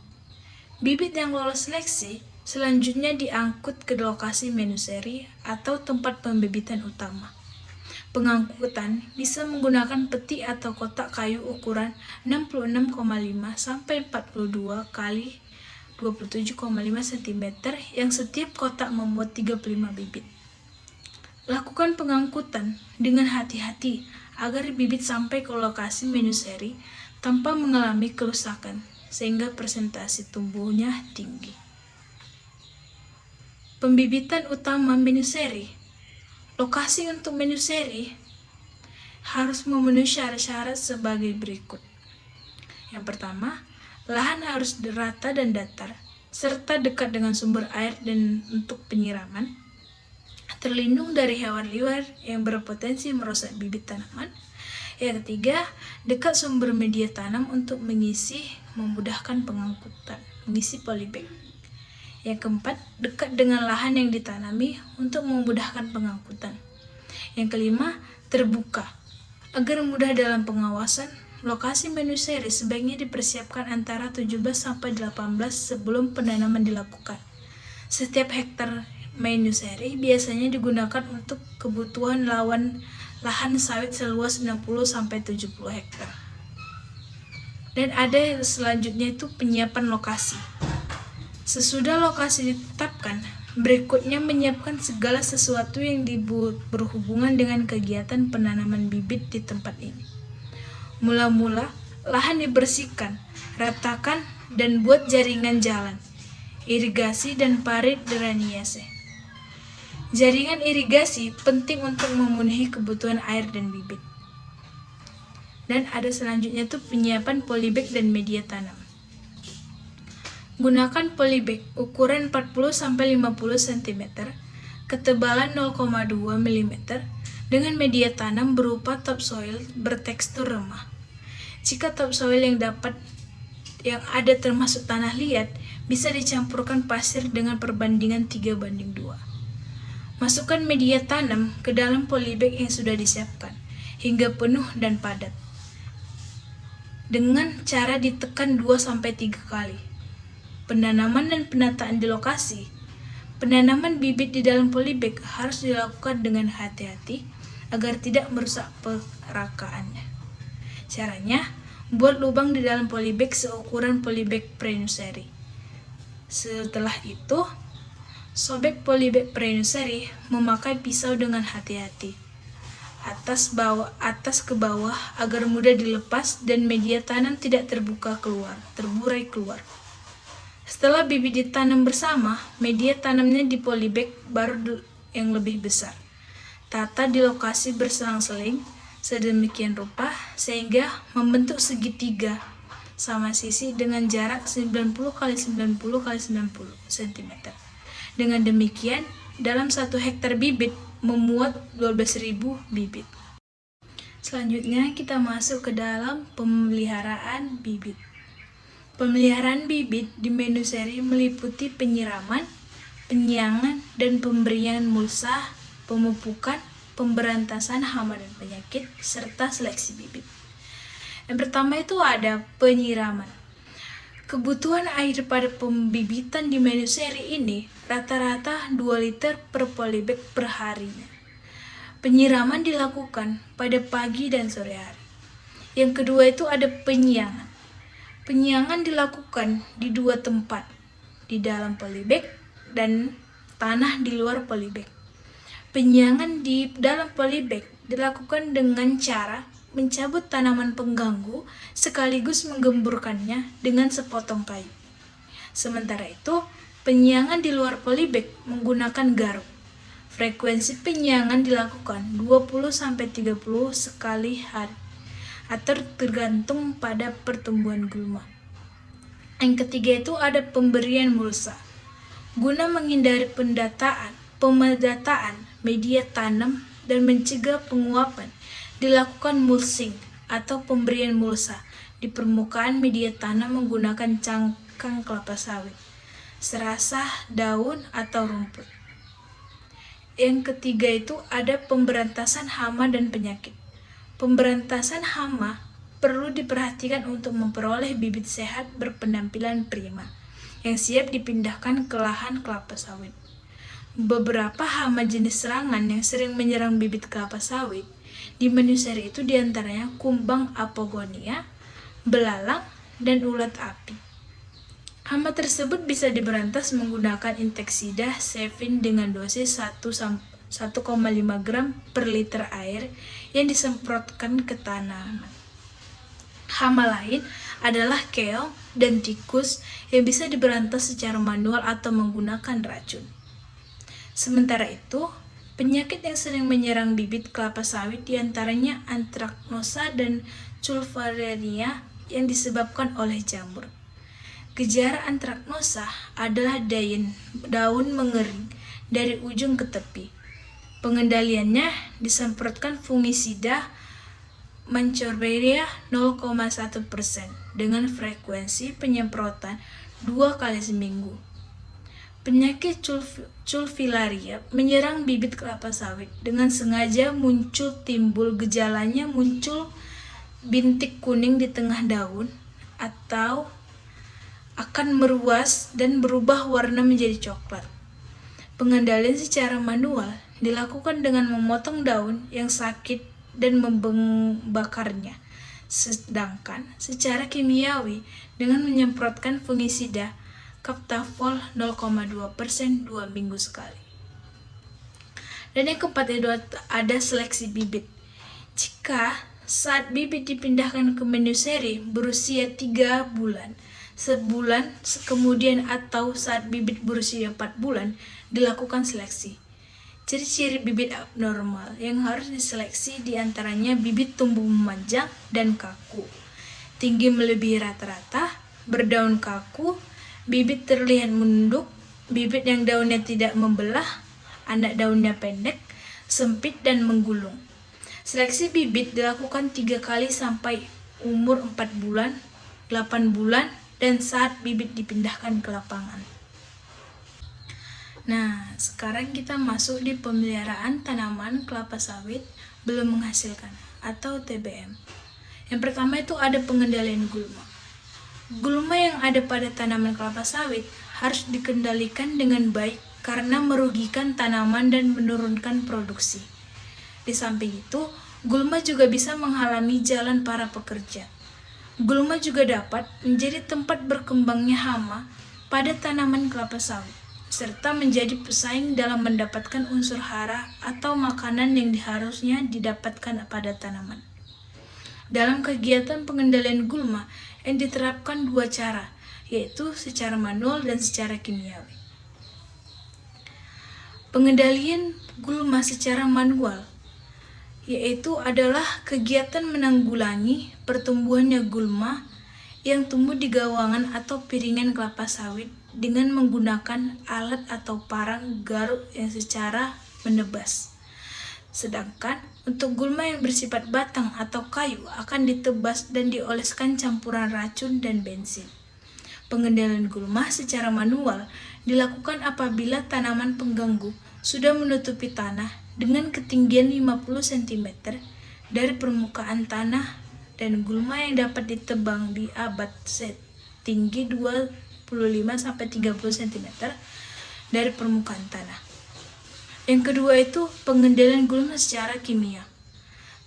Speaker 1: Bibit yang lolos seleksi selanjutnya diangkut ke lokasi nursery atau tempat pembibitan utama. Pengangkutan bisa menggunakan peti atau kotak kayu ukuran 66,5 sampai 42 kali 27,5 cm yang setiap kotak memuat 35 bibit. Lakukan pengangkutan dengan hati-hati agar bibit sampai ke lokasi nursery tanpa mengalami kerusakan sehingga presentasi tumbuhnya tinggi. Pembibitan utama nursery. Lokasi untuk nursery harus memenuhi syarat-syarat sebagai berikut. Yang pertama, lahan harus rata dan datar, serta dekat dengan sumber air dan untuk penyiraman, terlindung dari hewan liar yang berpotensi merusak bibit tanaman. Yang ketiga, dekat sumber media tanam untuk memudahkan pengangkutan, mengisi polybag. Yang keempat, dekat dengan lahan yang ditanami untuk memudahkan pengangkutan. Yang kelima, terbuka. Agar mudah dalam pengawasan, lokasi nursery sebaiknya dipersiapkan antara 17 sampai 18 sebelum penanaman dilakukan. Setiap hektar nursery biasanya digunakan untuk kebutuhan lahan sawit seluas 60 sampai 70 hektar. Dan ada yang selanjutnya itu penyiapan lokasi. Sesudah lokasi ditetapkan, berikutnya menyiapkan segala sesuatu yang berhubungan dengan kegiatan penanaman bibit di tempat ini. Mula-mula, lahan dibersihkan, ratakan, dan buat jaringan jalan, irigasi, dan parit drainase. Jaringan irigasi penting untuk memenuhi kebutuhan air dan bibit. Dan ada selanjutnya itu penyiapan polybag dan media tanam. Gunakan polybag ukuran 40-50 cm, ketebalan 0,2 mm, dengan media tanam berupa topsoil bertekstur remah. Jika topsoil yang ada termasuk tanah liat, bisa dicampurkan pasir dengan perbandingan 3:2. Masukkan media tanam ke dalam polybag yang sudah disiapkan hingga penuh dan padat, dengan cara ditekan 2-3 kali. Penanaman dan penataan di lokasi. Penanaman bibit di dalam polybag harus dilakukan dengan hati-hati agar tidak merusak perakaannya. Caranya, buat lubang di dalam polybag seukuran polybag pre-nursery. Setelah itu, sobek polybag pre-nursery memakai pisau dengan hati-hati, atas ke bawah agar mudah dilepas dan media tanam tidak terburai keluar. Setelah bibit ditanam bersama, media tanamnya di polybag baru yang lebih besar. Tata di lokasi berselang-seling sedemikian rupa sehingga membentuk segitiga sama sisi dengan jarak 90x90x90 cm. Dengan demikian, dalam 1 hektar bibit memuat 12.000 bibit. Selanjutnya kita masuk ke dalam pemeliharaan bibit. Pemeliharaan bibit di nursery meliputi penyiraman, penyiangan, dan pemberian mulsa, pemupukan, pemberantasan hama dan penyakit, serta seleksi bibit. Yang pertama itu ada penyiraman. Kebutuhan air pada pembibitan di nursery ini rata-rata 2 liter per polybag per harinya. Penyiraman dilakukan pada pagi dan sore hari. Yang kedua itu ada penyiangan. Penyiangan dilakukan di 2 tempat, di dalam polybag dan tanah di luar polybag. Penyiangan di dalam polybag dilakukan dengan cara mencabut tanaman pengganggu sekaligus menggemburkannya dengan sepotong kayu. Sementara itu, penyiangan di luar polybag menggunakan garuk. Frekuensi penyiangan dilakukan 20-30 sekali hari, atau tergantung pada pertumbuhan gulma. Yang ketiga itu ada pemberian mulsa. Guna menghindari pemedataan media tanam dan mencegah penguapan, dilakukan mulching atau pemberian mulsa di permukaan media tanam menggunakan cangkang kelapa sawit, serasah, daun, atau rumput. Yang ketiga itu ada pemberantasan hama dan penyakit. Pemberantasan hama perlu diperhatikan untuk memperoleh bibit sehat berpenampilan prima yang siap dipindahkan ke lahan kelapa sawit. Beberapa hama jenis serangan yang sering menyerang bibit kelapa sawit di nursery itu diantaranya kumbang apogonia, belalang, dan ulat api. Hama tersebut bisa diberantas menggunakan insektisida Sevin dengan dosis 1,5 gram per liter air yang disemprotkan ke tanaman. Hama lain adalah keong dan tikus yang bisa diberantas secara manual atau menggunakan racun. Sementara itu, penyakit yang sering menyerang bibit kelapa sawit diantaranya antraknosa dan Chulfarinia yang disebabkan oleh jamur. Gejala antraknosa adalah daun mengering dari ujung ke tepi. Pengendaliannya disemprotkan fungisida Manchorberia 0,1% dengan frekuensi penyemprotan 2 kali seminggu. Penyakit Chulfilaria menyerang bibit kelapa sawit dengan sengaja timbul gejalanya muncul bintik kuning di tengah daun atau akan meruas dan berubah warna menjadi coklat. Pengendalian secara manual dilakukan dengan memotong daun yang sakit dan membakarnya, sedangkan secara kimiawi dengan menyemprotkan fungisida Captafol 0,2% 2 minggu sekali. Dan yang keempat itu ada seleksi bibit. Jika saat bibit dipindahkan ke nursery berusia 3 bulan, sebulan kemudian atau saat bibit berusia 4 bulan dilakukan seleksi. Ciri-ciri bibit abnormal yang harus diseleksi diantaranya bibit tumbuh memanjang dan kaku, tinggi melebihi rata-rata, berdaun kaku, bibit terlihat menunduk, bibit yang daunnya tidak membelah, anak daunnya pendek, sempit dan menggulung. Seleksi bibit dilakukan 3 kali sampai umur 4 bulan, 8 bulan, dan saat bibit dipindahkan ke lapangan. Nah, sekarang kita masuk di pemeliharaan tanaman kelapa sawit belum menghasilkan atau TBM. Yang pertama itu ada pengendalian gulma. Gulma yang ada pada tanaman kelapa sawit harus dikendalikan dengan baik karena merugikan tanaman dan menurunkan produksi. Di samping itu, gulma juga bisa menghalangi jalan para pekerja. Gulma juga dapat menjadi tempat berkembangnya hama pada tanaman kelapa sawit, serta menjadi pesaing dalam mendapatkan unsur hara atau makanan yang harusnya didapatkan pada tanaman. Dalam kegiatan pengendalian gulma yang diterapkan dua cara, yaitu secara manual dan secara kimiawi. Pengendalian gulma secara manual yaitu adalah kegiatan menanggulangi pertumbuhannya gulma yang tumbuh di gawangan atau piringan kelapa sawit dengan menggunakan alat atau parang garuk yang secara menebas. Sedangkan untuk gulma yang bersifat batang atau kayu akan ditebas dan dioleskan campuran racun dan bensin. Pengendalian gulma secara manual dilakukan apabila tanaman pengganggu sudah menutupi tanah dengan ketinggian 50 cm dari permukaan tanah dan gulma yang dapat ditebang di abad setinggi 25-30 cm dari permukaan tanah. Yang kedua itu pengendalian gulma secara kimia.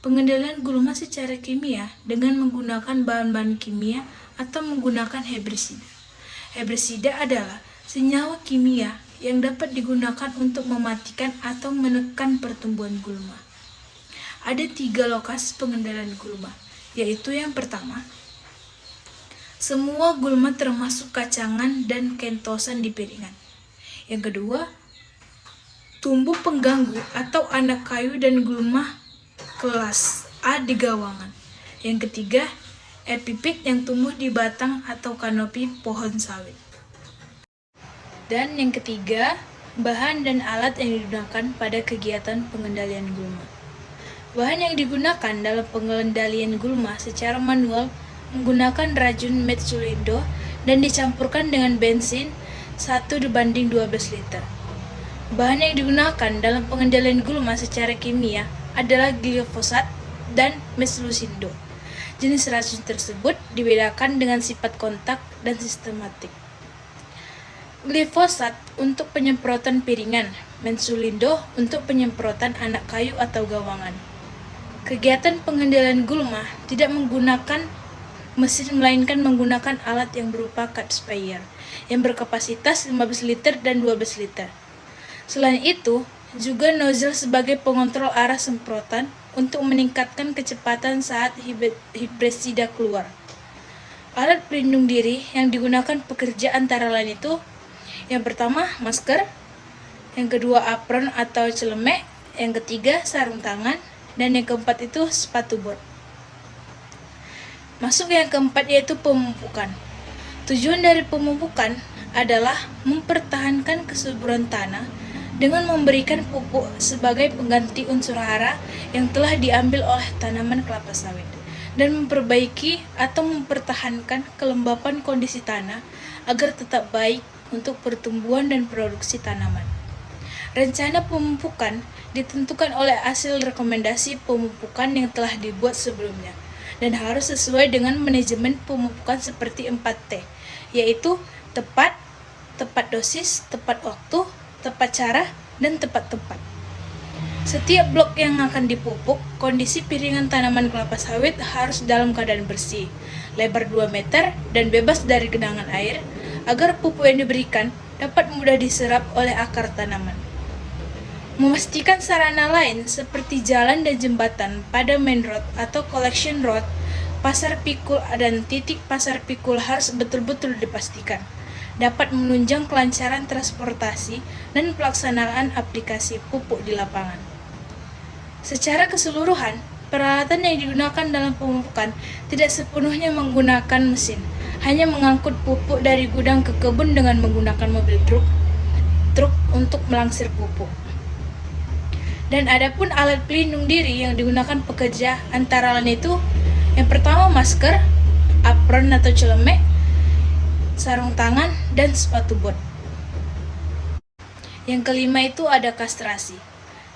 Speaker 1: Pengendalian gulma secara kimia dengan menggunakan bahan-bahan kimia atau menggunakan herbisida. Herbisida adalah senyawa kimia yang dapat digunakan untuk mematikan atau menekan pertumbuhan gulma. Ada 3 lokasi pengendalian gulma, yaitu yang pertama, semua gulma termasuk kacangan dan kentosan di piringan. Yang kedua, tumbuh pengganggu atau anak kayu dan gulma kelas A di gawangan. Yang ketiga, epipit yang tumbuh di batang atau kanopi pohon sawit. Dan yang ketiga, bahan dan alat yang digunakan pada kegiatan pengendalian gulma. Bahan yang digunakan dalam pengendalian gulma secara manual menggunakan racun metsulindo dan dicampurkan dengan bensin 1:12 liter. Bahan yang digunakan dalam pengendalian gulma secara kimia adalah glifosat dan metsulindo. Jenis racun tersebut dibedakan dengan sifat kontak dan sistematik. Glifosat untuk penyemprotan piringan, metsulindo untuk penyemprotan anak kayu atau gawangan. Kegiatan pengendalian gulma tidak menggunakan mesin melainkan menggunakan alat yang berupa cut sprayer yang berkapasitas 15 liter dan 12 liter. Selain itu, juga nozzle sebagai pengontrol arah semprotan untuk meningkatkan kecepatan saat herbisida keluar. Alat pelindung diri yang digunakan pekerja antara lain itu yang pertama, masker. Yang kedua, apron atau celemek. Yang ketiga, sarung tangan. Dan yang keempat itu sepatu bot. Masuk yang keempat yaitu pemupukan. Tujuan dari pemupukan adalah mempertahankan kesuburan tanah dengan memberikan pupuk sebagai pengganti unsur hara yang telah diambil oleh tanaman kelapa sawit dan memperbaiki atau mempertahankan kelembapan kondisi tanah agar tetap baik untuk pertumbuhan dan produksi tanaman. Rencana pemupukan ditentukan oleh hasil rekomendasi pemupukan yang telah dibuat sebelumnya dan harus sesuai dengan manajemen pemupukan seperti 4T, yaitu tepat, tepat dosis, tepat waktu, tepat cara, dan tepat tempat. Setiap blok yang akan dipupuk, kondisi piringan tanaman kelapa sawit harus dalam keadaan bersih, lebar 2 meter, dan bebas dari genangan air, agar pupuk yang diberikan dapat mudah diserap oleh akar tanaman. Memastikan sarana lain seperti jalan dan jembatan pada main road atau collection road, pasar pikul dan titik pasar pikul harus betul-betul dipastikan dapat menunjang kelancaran transportasi dan pelaksanaan aplikasi pupuk di lapangan. Secara keseluruhan, peralatan yang digunakan dalam pemupukan tidak sepenuhnya menggunakan mesin, hanya mengangkut pupuk dari gudang ke kebun dengan menggunakan mobil truk untuk melangsir pupuk. Dan adapun alat pelindung diri yang digunakan pekerja antara lain itu yang pertama masker, apron atau celemek, sarung tangan, dan sepatu bot. Yang kelima itu ada kastrasi.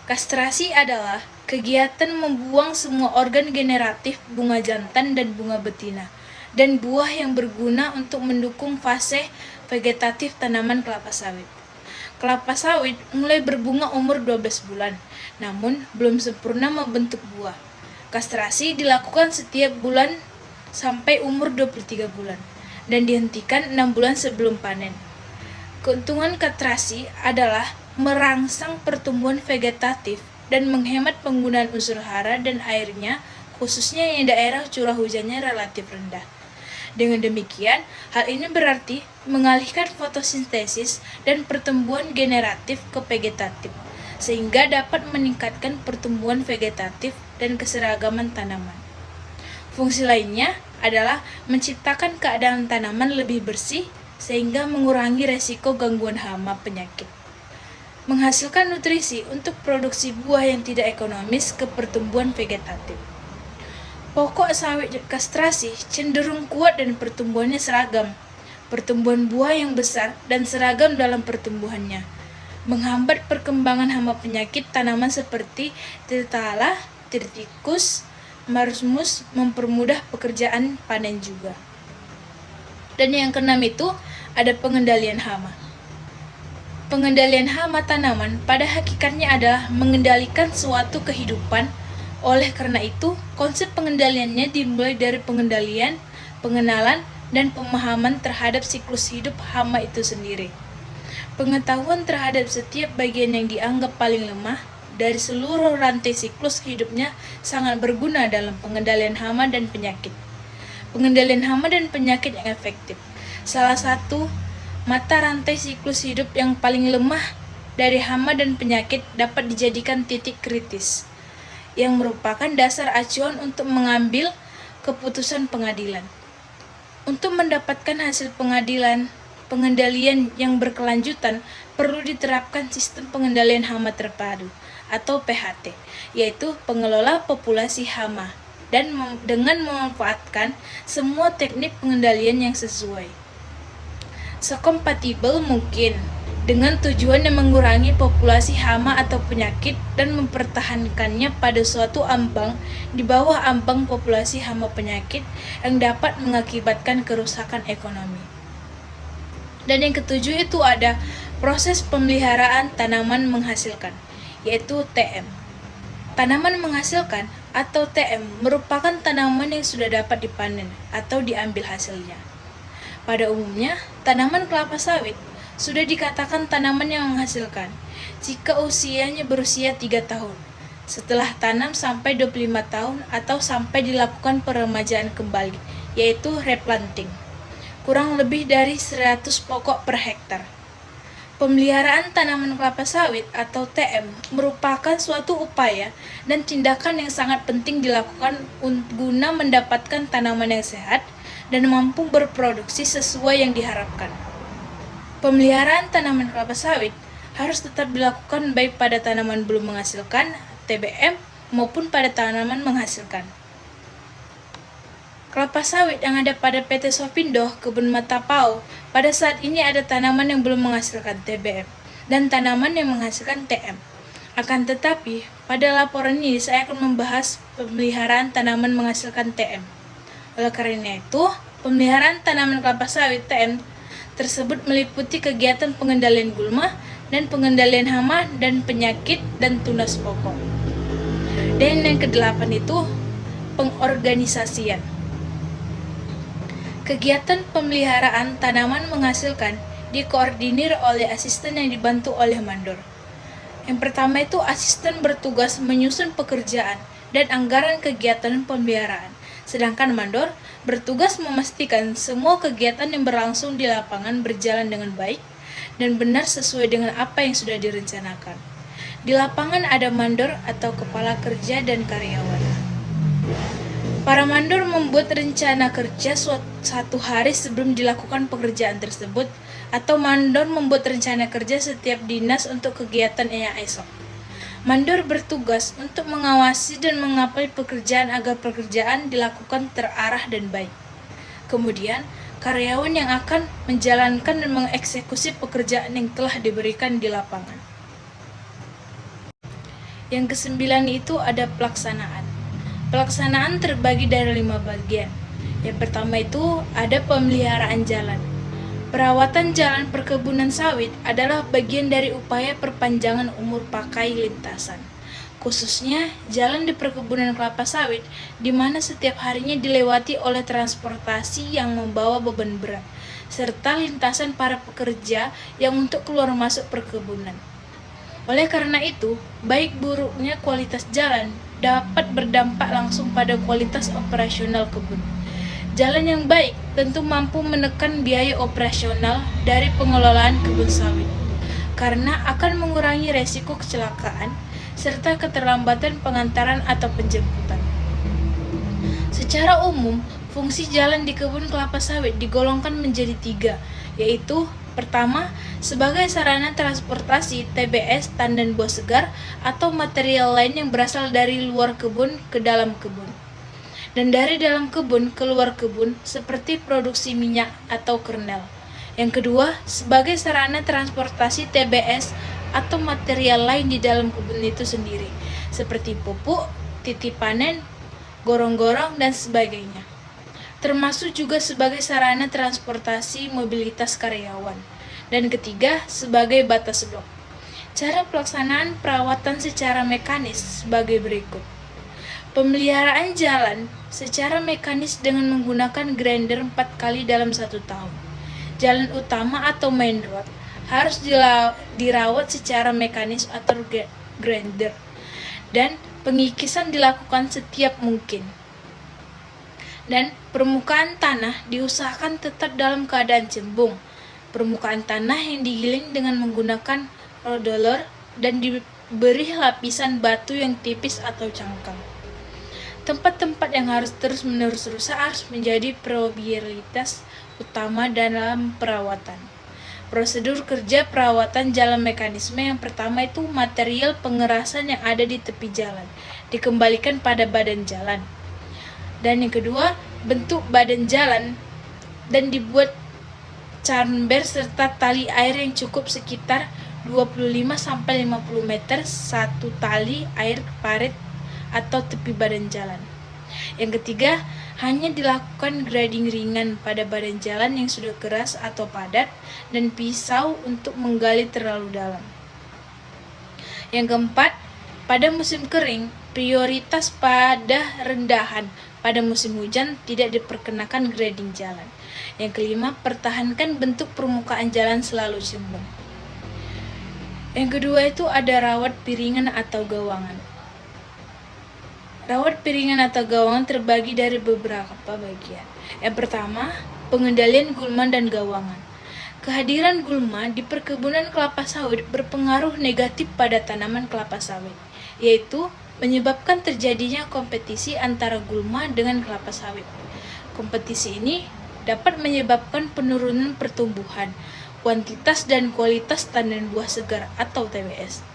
Speaker 1: Kastrasi adalah kegiatan membuang semua organ generatif bunga jantan dan bunga betina dan buah yang berguna untuk mendukung fase vegetatif tanaman kelapa sawit. Kelapa sawit mulai berbunga umur 12 bulan, namun belum sempurna membentuk buah. Kastrasi dilakukan setiap bulan sampai umur 23 bulan dan dihentikan 6 bulan sebelum panen. Keuntungan kastrasi adalah merangsang pertumbuhan vegetatif dan menghemat penggunaan unsur hara dan airnya, khususnya yang daerah curah hujannya relatif rendah. Dengan demikian, hal ini berarti mengalihkan fotosintesis dan pertumbuhan generatif ke vegetatif, sehingga dapat meningkatkan pertumbuhan vegetatif dan keseragaman tanaman. Fungsi lainnya adalah menciptakan keadaan tanaman lebih bersih, sehingga mengurangi resiko gangguan hama penyakit. Menghasilkan nutrisi untuk produksi buah yang tidak ekonomis ke pertumbuhan vegetatif. Pokok sawit kastrasi cenderung kuat dan pertumbuhannya seragam. Pertumbuhan buah yang besar dan seragam dalam pertumbuhannya menghambat perkembangan hama penyakit tanaman seperti tirtala, tirtikus, marusmus, mempermudah pekerjaan panen juga. Dan yang keenam itu ada pengendalian hama. Pengendalian hama tanaman pada hakikatnya adalah mengendalikan suatu kehidupan. Oleh karena itu, konsep pengendaliannya dimulai dari pengendalian, pengenalan, dan pemahaman terhadap siklus hidup hama itu sendiri. Pengetahuan terhadap setiap bagian yang dianggap paling lemah dari seluruh rantai siklus hidupnya sangat berguna dalam pengendalian hama dan penyakit. Pengendalian hama dan penyakit yang efektif. Salah satu mata rantai siklus hidup yang paling lemah dari hama dan penyakit dapat dijadikan titik kritis, yang merupakan dasar acuan untuk mengambil keputusan pengadilan. Untuk mendapatkan hasil pengendalian yang berkelanjutan, perlu diterapkan sistem pengendalian hama terpadu atau PHT, yaitu pengelola populasi hama, dan dengan memanfaatkan semua teknik pengendalian yang sesuai, sekompatibel mungkin dengan tujuan yang mengurangi populasi hama atau penyakit dan mempertahankannya pada suatu ambang di bawah ambang populasi hama penyakit yang dapat mengakibatkan kerusakan ekonomi. Dan yang ketujuh itu ada proses pemeliharaan tanaman menghasilkan, yaitu TM. Tanaman menghasilkan atau TM merupakan tanaman yang sudah dapat dipanen atau diambil hasilnya. Pada umumnya, tanaman kelapa sawit sudah dikatakan tanaman yang menghasilkan jika usianya berusia 3 tahun, setelah tanam sampai 25 tahun atau sampai dilakukan peremajaan kembali, yaitu replanting, kurang lebih dari 100 pokok per hektar. Pemeliharaan tanaman kelapa sawit atau TM merupakan suatu upaya dan tindakan yang sangat penting dilakukan guna mendapatkan tanaman yang sehat dan mampu berproduksi sesuai yang diharapkan. Pemeliharaan tanaman kelapa sawit harus tetap dilakukan baik pada tanaman belum menghasilkan (TBM) maupun pada tanaman menghasilkan. Kelapa sawit yang ada pada PT Sofindo Kebun Matapau pada saat ini ada tanaman yang belum menghasilkan TBM dan tanaman yang menghasilkan TM. Akan tetapi, pada laporan ini saya akan membahas pemeliharaan tanaman menghasilkan TM. Oleh karena itu, pemeliharaan tanaman kelapa sawit TM tersebut meliputi kegiatan pengendalian gulma dan pengendalian hama dan penyakit dan tunas pokok. Dan yang kedelapan itu pengorganisasian. Kegiatan pemeliharaan tanaman menghasilkan dikoordinir oleh asisten yang dibantu oleh mandor. Yang pertama itu asisten bertugas menyusun pekerjaan dan anggaran kegiatan pemeliharaan. Sedangkan mandor bertugas memastikan semua kegiatan yang berlangsung di lapangan berjalan dengan baik dan benar sesuai dengan apa yang sudah direncanakan. Di lapangan ada mandor atau kepala kerja dan karyawan. Para mandor membuat rencana kerja satu hari sebelum dilakukan pekerjaan tersebut, atau mandor membuat rencana kerja setiap dinas untuk kegiatan yang esok. Mandor bertugas untuk mengawasi dan mengapai pekerjaan agar pekerjaan dilakukan terarah dan baik. Kemudian, karyawan yang akan menjalankan dan mengeksekusi pekerjaan yang telah diberikan di lapangan. Yang kesembilan itu ada pelaksanaan. Pelaksanaan terbagi dari 5 bagian. Yang pertama itu ada pemeliharaan jalan. Perawatan jalan perkebunan sawit adalah bagian dari upaya perpanjangan umur pakai lintasan. Khususnya jalan di perkebunan kelapa sawit, di mana setiap harinya dilewati oleh transportasi yang membawa beban berat, serta lintasan para pekerja yang untuk keluar masuk perkebunan. Oleh karena itu, baik buruknya kualitas jalan dapat berdampak langsung pada kualitas operasional kebun. Jalan yang baik tentu mampu menekan biaya operasional dari pengelolaan kebun sawit, karena akan mengurangi resiko kecelakaan serta keterlambatan pengantaran atau penjemputan. Secara umum, fungsi jalan di kebun kelapa sawit digolongkan menjadi 3, yaitu pertama, sebagai sarana transportasi TBS tandan buah segar atau material lain yang berasal dari luar kebun ke dalam kebun, dan dari dalam kebun ke luar kebun seperti produksi minyak atau kernel. Yang kedua, sebagai sarana transportasi TBS atau material lain di dalam kebun itu sendiri, seperti pupuk, titik panen, gorong-gorong, dan sebagainya. Termasuk juga sebagai sarana transportasi mobilitas karyawan. Dan ketiga, sebagai batas blok. Cara pelaksanaan perawatan secara mekanis sebagai berikut. Pemeliharaan jalan secara mekanis dengan menggunakan grinder 4 kali dalam 1 tahun. Jalan utama atau main road harus dirawat secara mekanis atau grinder, dan pengikisan dilakukan setiap mungkin. Dan permukaan tanah diusahakan tetap dalam keadaan cembung. Permukaan tanah yang digiling dengan menggunakan roller dan diberi lapisan batu yang tipis atau cangkang. Tempat-tempat yang harus terus-menerus rusak harus menjadi prioritas utama dalam perawatan. Prosedur kerja perawatan jalan mekanisme yang pertama itu material pengerasan yang ada di tepi jalan dikembalikan pada badan jalan. Dan yang kedua, bentuk badan jalan dan dibuat chamber serta tali air yang cukup sekitar 25-50 meter satu tali air parit atau tepi badan jalan. Yang ketiga, hanya dilakukan grading ringan pada badan jalan yang sudah keras atau padat dan pisau untuk menggali terlalu dalam. Yang keempat, pada musim kering, prioritas pada rendahan. Pada musim hujan tidak diperkenakan grading jalan. Yang kelima, pertahankan bentuk permukaan jalan selalu cembung. Yang kedua itu ada rawat piringan atau gawangan. Rawat piringan atau gawangan terbagi dari beberapa bagian. Yang pertama, pengendalian gulma dan gawangan. Kehadiran gulma di perkebunan kelapa sawit berpengaruh negatif pada tanaman kelapa sawit, yaitu menyebabkan terjadinya kompetisi antara gulma dengan kelapa sawit. Kompetisi ini dapat menyebabkan penurunan pertumbuhan, kuantitas dan kualitas tandan buah segar atau TBS.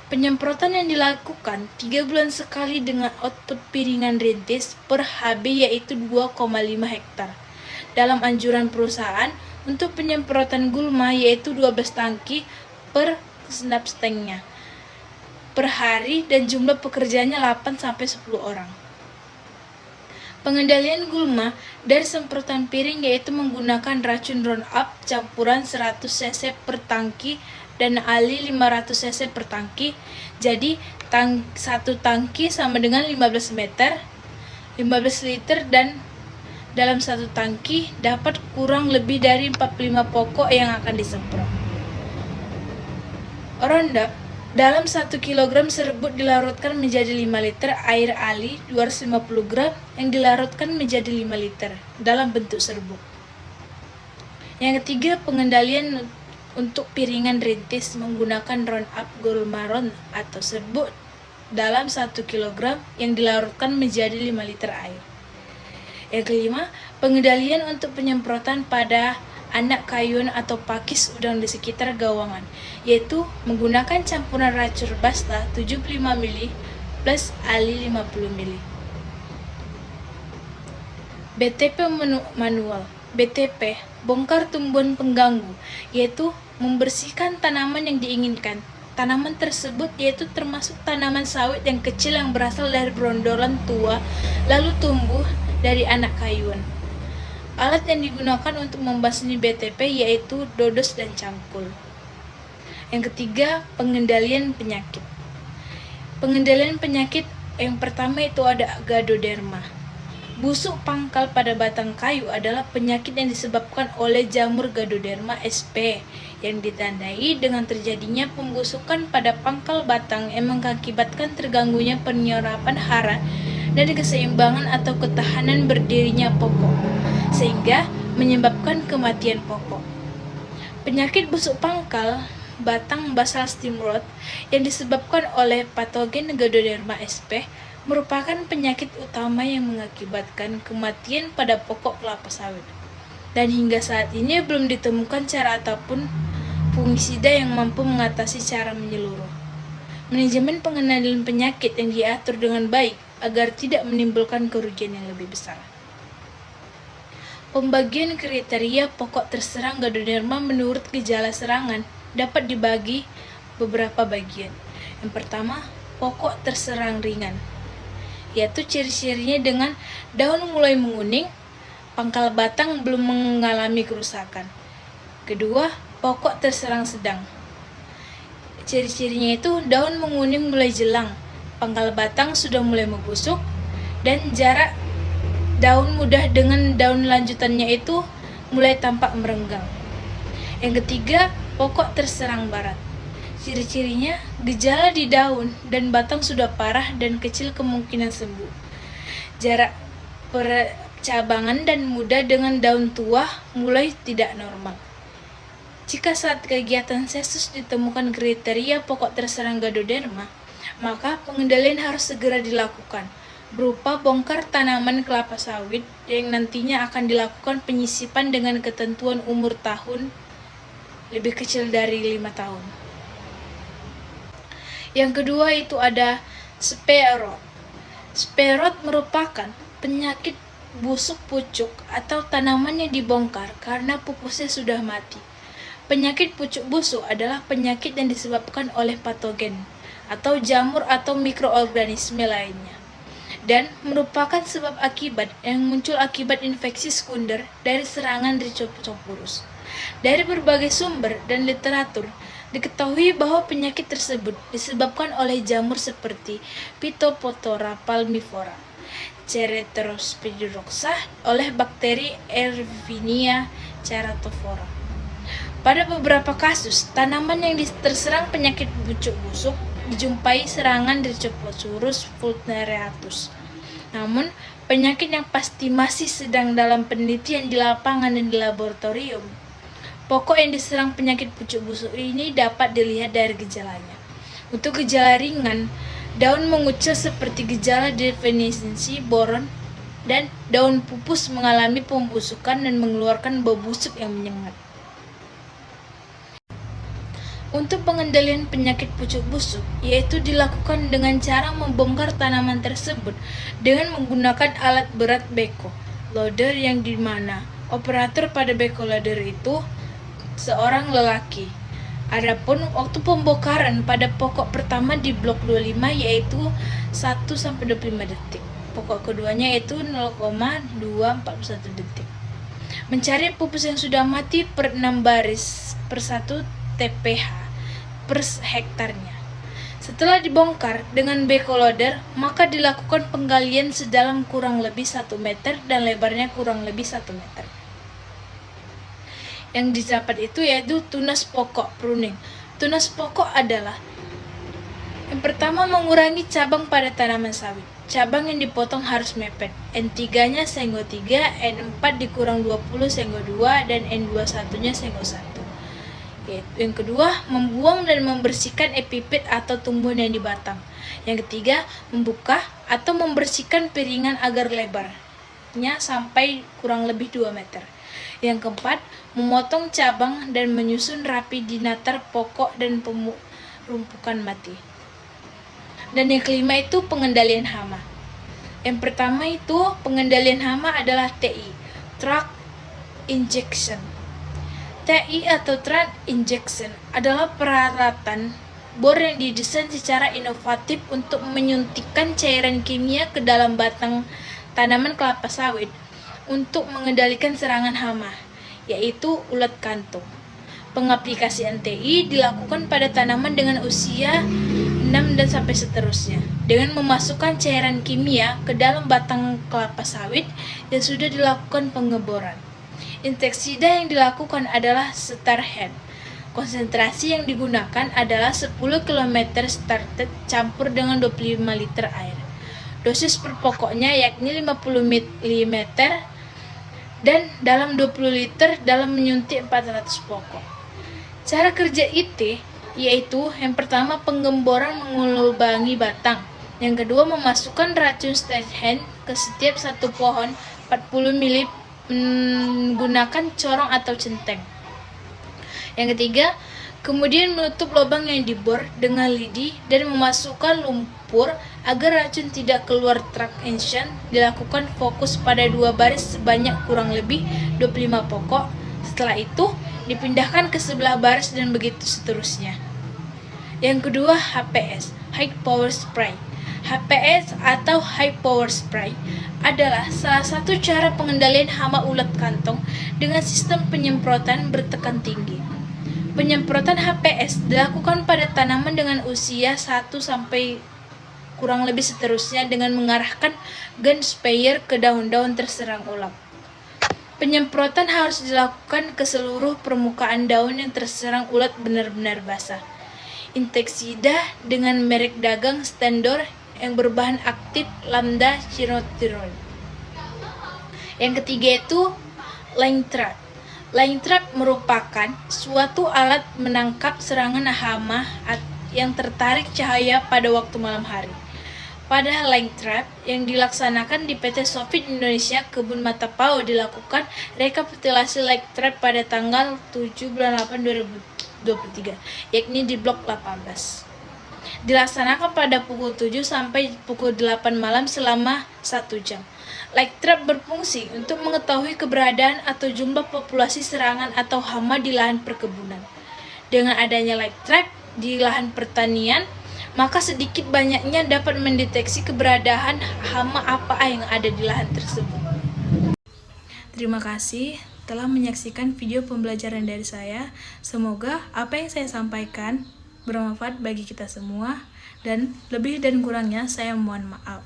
Speaker 1: Penyemprotan yang dilakukan 3 bulan sekali dengan output piringan rintis per HB yaitu 2,5 hektar. Dalam anjuran perusahaan untuk penyemprotan gulma yaitu 12 tangki per senap stengnya per hari dan jumlah pekerjanya 8-10 orang. Pengendalian gulma dari semprotan piring yaitu menggunakan racun Roundup campuran 100 cc per tangki dan Ali 500 cc per tangki. Jadi satu tangki sama dengan 15 liter dan dalam satu tangki dapat kurang lebih dari 45 pokok yang akan disemprot. Roundup dalam 1 kg serbuk dilarutkan menjadi 5 liter air Ali 250 gram yang dilarutkan menjadi 5 liter dalam bentuk serbuk. Yang ketiga, pengendalian untuk piringan rintis menggunakan Roundup Gulmaron atau serbuk dalam 1 kg yang dilarutkan menjadi 5 liter air. Yang kelima, pengendalian untuk penyemprotan pada anak kayun atau pakis udang di sekitar gawangan, yaitu menggunakan campuran racun Basta 75 ml plus Ali 50 ml. BTP manual. BTP, bongkar tumbuhan pengganggu, yaitu membersihkan tanaman yang diinginkan Tanaman tersebut yaitu termasuk tanaman sawit yang kecil yang berasal dari brondolan tua lalu tumbuh dari anak kayuan. Alat yang digunakan untuk membasmi BTP yaitu dodos dan cangkul. Yang ketiga, pengendalian penyakit. Pengendalian penyakit yang pertama itu ada Gadoderma. Busuk pangkal pada batang kayu adalah penyakit yang disebabkan oleh jamur Gadoderma sp yang ditandai dengan terjadinya pembusukan pada pangkal batang yang mengakibatkan terganggunya penyerapan hara dan keseimbangan atau ketahanan berdirinya pokok, sehingga menyebabkan kematian pokok. Penyakit busuk pangkal batang basal stem rot yang disebabkan oleh patogen Gadoderma sp merupakan penyakit utama yang mengakibatkan kematian pada pokok kelapa sawit. Dan hingga saat ini belum ditemukan cara ataupun fungisida yang mampu mengatasi secara menyeluruh. Manajemen pengendalian penyakit yang diatur dengan baik agar tidak menimbulkan kerugian yang lebih besar. Pembagian kriteria pokok terserang Gadoderma menurut gejala serangan dapat dibagi beberapa bagian. Yang pertama, pokok terserang ringan, yaitu ciri-cirinya dengan daun mulai menguning, pangkal batang belum mengalami kerusakan. Kedua, pokok terserang sedang. Ciri-cirinya itu daun menguning mulai jelang, pangkal batang sudah mulai membusuk, dan jarak daun mudah dengan daun lanjutannya itu mulai tampak merenggang. Yang ketiga, pokok terserang barat. Ciri-cirinya, gejala di daun dan batang sudah parah dan kecil kemungkinan sembuh. Jarak percabangan dan muda dengan daun tua mulai tidak normal. Jika saat kegiatan sesus ditemukan kriteria pokok terserang Gadoderma, maka pengendalian harus segera dilakukan, berupa bongkar tanaman kelapa sawit yang nantinya akan dilakukan penyisipan dengan ketentuan umur tahun lebih kecil dari 5 tahun. Yang kedua itu ada Spearrot. Spearrot merupakan penyakit busuk pucuk atau tanaman yang dibongkar karena pupusnya sudah mati. Penyakit pucuk busuk adalah penyakit yang disebabkan oleh patogen atau jamur atau mikroorganisme lainnya, dan merupakan sebab akibat yang muncul akibat infeksi sekunder dari serangan Rhizopus. Dari berbagai sumber dan literatur, diketahui bahwa penyakit tersebut disebabkan oleh jamur seperti Phytophthora palmivora, Ceratosporidoxa, oleh bakteri Erwinia ceratophora. Pada beberapa kasus, tanaman yang terserang penyakit pucuk busuk dijumpai serangan Rhizopus vulneratus. Namun, penyakit yang pasti masih sedang dalam penelitian di lapangan dan di laboratorium. Pokok yang diserang penyakit pucuk busuk ini dapat dilihat dari gejalanya. Untuk gejala ringan, daun mengucil seperti gejala definisi boron, dan daun pupus mengalami pembusukan dan mengeluarkan bau busuk yang menyengat. Untuk pengendalian penyakit pucuk busuk, yaitu dilakukan dengan cara membongkar tanaman tersebut dengan menggunakan alat berat backhoe loader yang dimana operator pada backhoe loader itu seorang lelaki. Adapun waktu pembongkaran pada pokok pertama di blok 25 yaitu 1-25 detik. Pokok keduanya yaitu 0,241 detik. Mencari pupus yang sudah mati per 6 baris per 1 TPH per hektarnya. Setelah dibongkar dengan backhoe loader, maka dilakukan penggalian sedalam kurang lebih 1 meter dan lebarnya kurang lebih 1 meter. Yang didapat itu yaitu tunas pokok pruning. Tunas pokok adalah yang pertama, mengurangi cabang pada tanaman sawit. Cabang yang dipotong harus mepet. N3-nya senggo 3, N4 dikurang 20 senggo 2, dan N21-nya senggo 1. Yang kedua, membuang dan membersihkan epipit atau tumbuhan yang di batang. Yang ketiga, membuka atau membersihkan piringan agar lebarnya sampai kurang lebih 2 meter. Yang keempat, memotong cabang dan menyusun rapi di natar pokok dan rumpukan mati. Dan yang kelima itu pengendalian hama. Yang pertama itu pengendalian hama adalah TI, Track Injection. TI atau Track Injection adalah peralatan bor yang didesain secara inovatif untuk menyuntikkan cairan kimia ke dalam batang tanaman kelapa sawit untuk mengendalikan serangan hama, yaitu ulat kantung. Pengaplikasian TI dilakukan pada tanaman dengan usia 6 dan sampai seterusnya, dengan memasukkan cairan kimia ke dalam batang kelapa sawit yang sudah dilakukan pengeboran. Insektisida yang dilakukan adalah Starhead. Konsentrasi yang digunakan adalah 10 km started campur dengan 25 liter air. Dosis per pokoknya yakni 50 ml dan dalam 20 liter dalam menyuntik 400 pokok. Cara kerja IT yaitu yang pertama penggemboran mengulangi batang, yang kedua memasukkan racun Starhead ke setiap satu pohon 40 ml menggunakan corong atau centeng. Yang ketiga, kemudian menutup lubang yang dibor dengan lidi dan memasukkan lumpur agar racun tidak keluar. Traction dilakukan fokus pada 2 baris sebanyak kurang lebih 25 pokok. Setelah itu, dipindahkan ke sebelah baris dan begitu seterusnya. Yang kedua, HPS, High Power Spray. HPS atau High Power Spray adalah salah satu cara pengendalian hama ulat kantong dengan sistem penyemprotan bertekan tinggi. Penyemprotan HPS dilakukan pada tanaman dengan usia 1 sampai kurang lebih seterusnya dengan mengarahkan gun sprayer ke daun-daun terserang ulat. Penyemprotan harus dilakukan ke seluruh permukaan daun yang terserang ulat benar-benar basah. Insektisida dengan merek dagang standar yang berbahan aktif lambda cyhalothrin. Yang ketiga itu Line Trap. Line Trap merupakan suatu alat menangkap serangan hama yang tertarik cahaya pada waktu malam hari. Pada Line Trap yang dilaksanakan di PT Sofit Indonesia Kebun Mata Pau dilakukan rekapitulasi Line Trap pada tanggal 7 bulan 8 2023, yakni di blok 18. Dilaksanakan pada pukul 7 sampai pukul 8 malam selama 1 jam. Light Trap berfungsi untuk mengetahui keberadaan atau jumlah populasi serangan atau hama di lahan perkebunan. Dengan adanya Light Trap di lahan pertanian, maka sedikit banyaknya dapat mendeteksi keberadaan hama apa yang ada di lahan tersebut. Terima kasih telah menyaksikan video pembelajaran dari saya. Semoga apa yang saya sampaikan bermanfaat bagi kita semua, dan lebih dan kurangnya saya mohon maaf.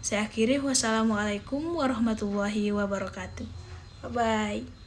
Speaker 1: Saya akhiri, wassalamualaikum warahmatullahi wabarakatuh. Bye-bye.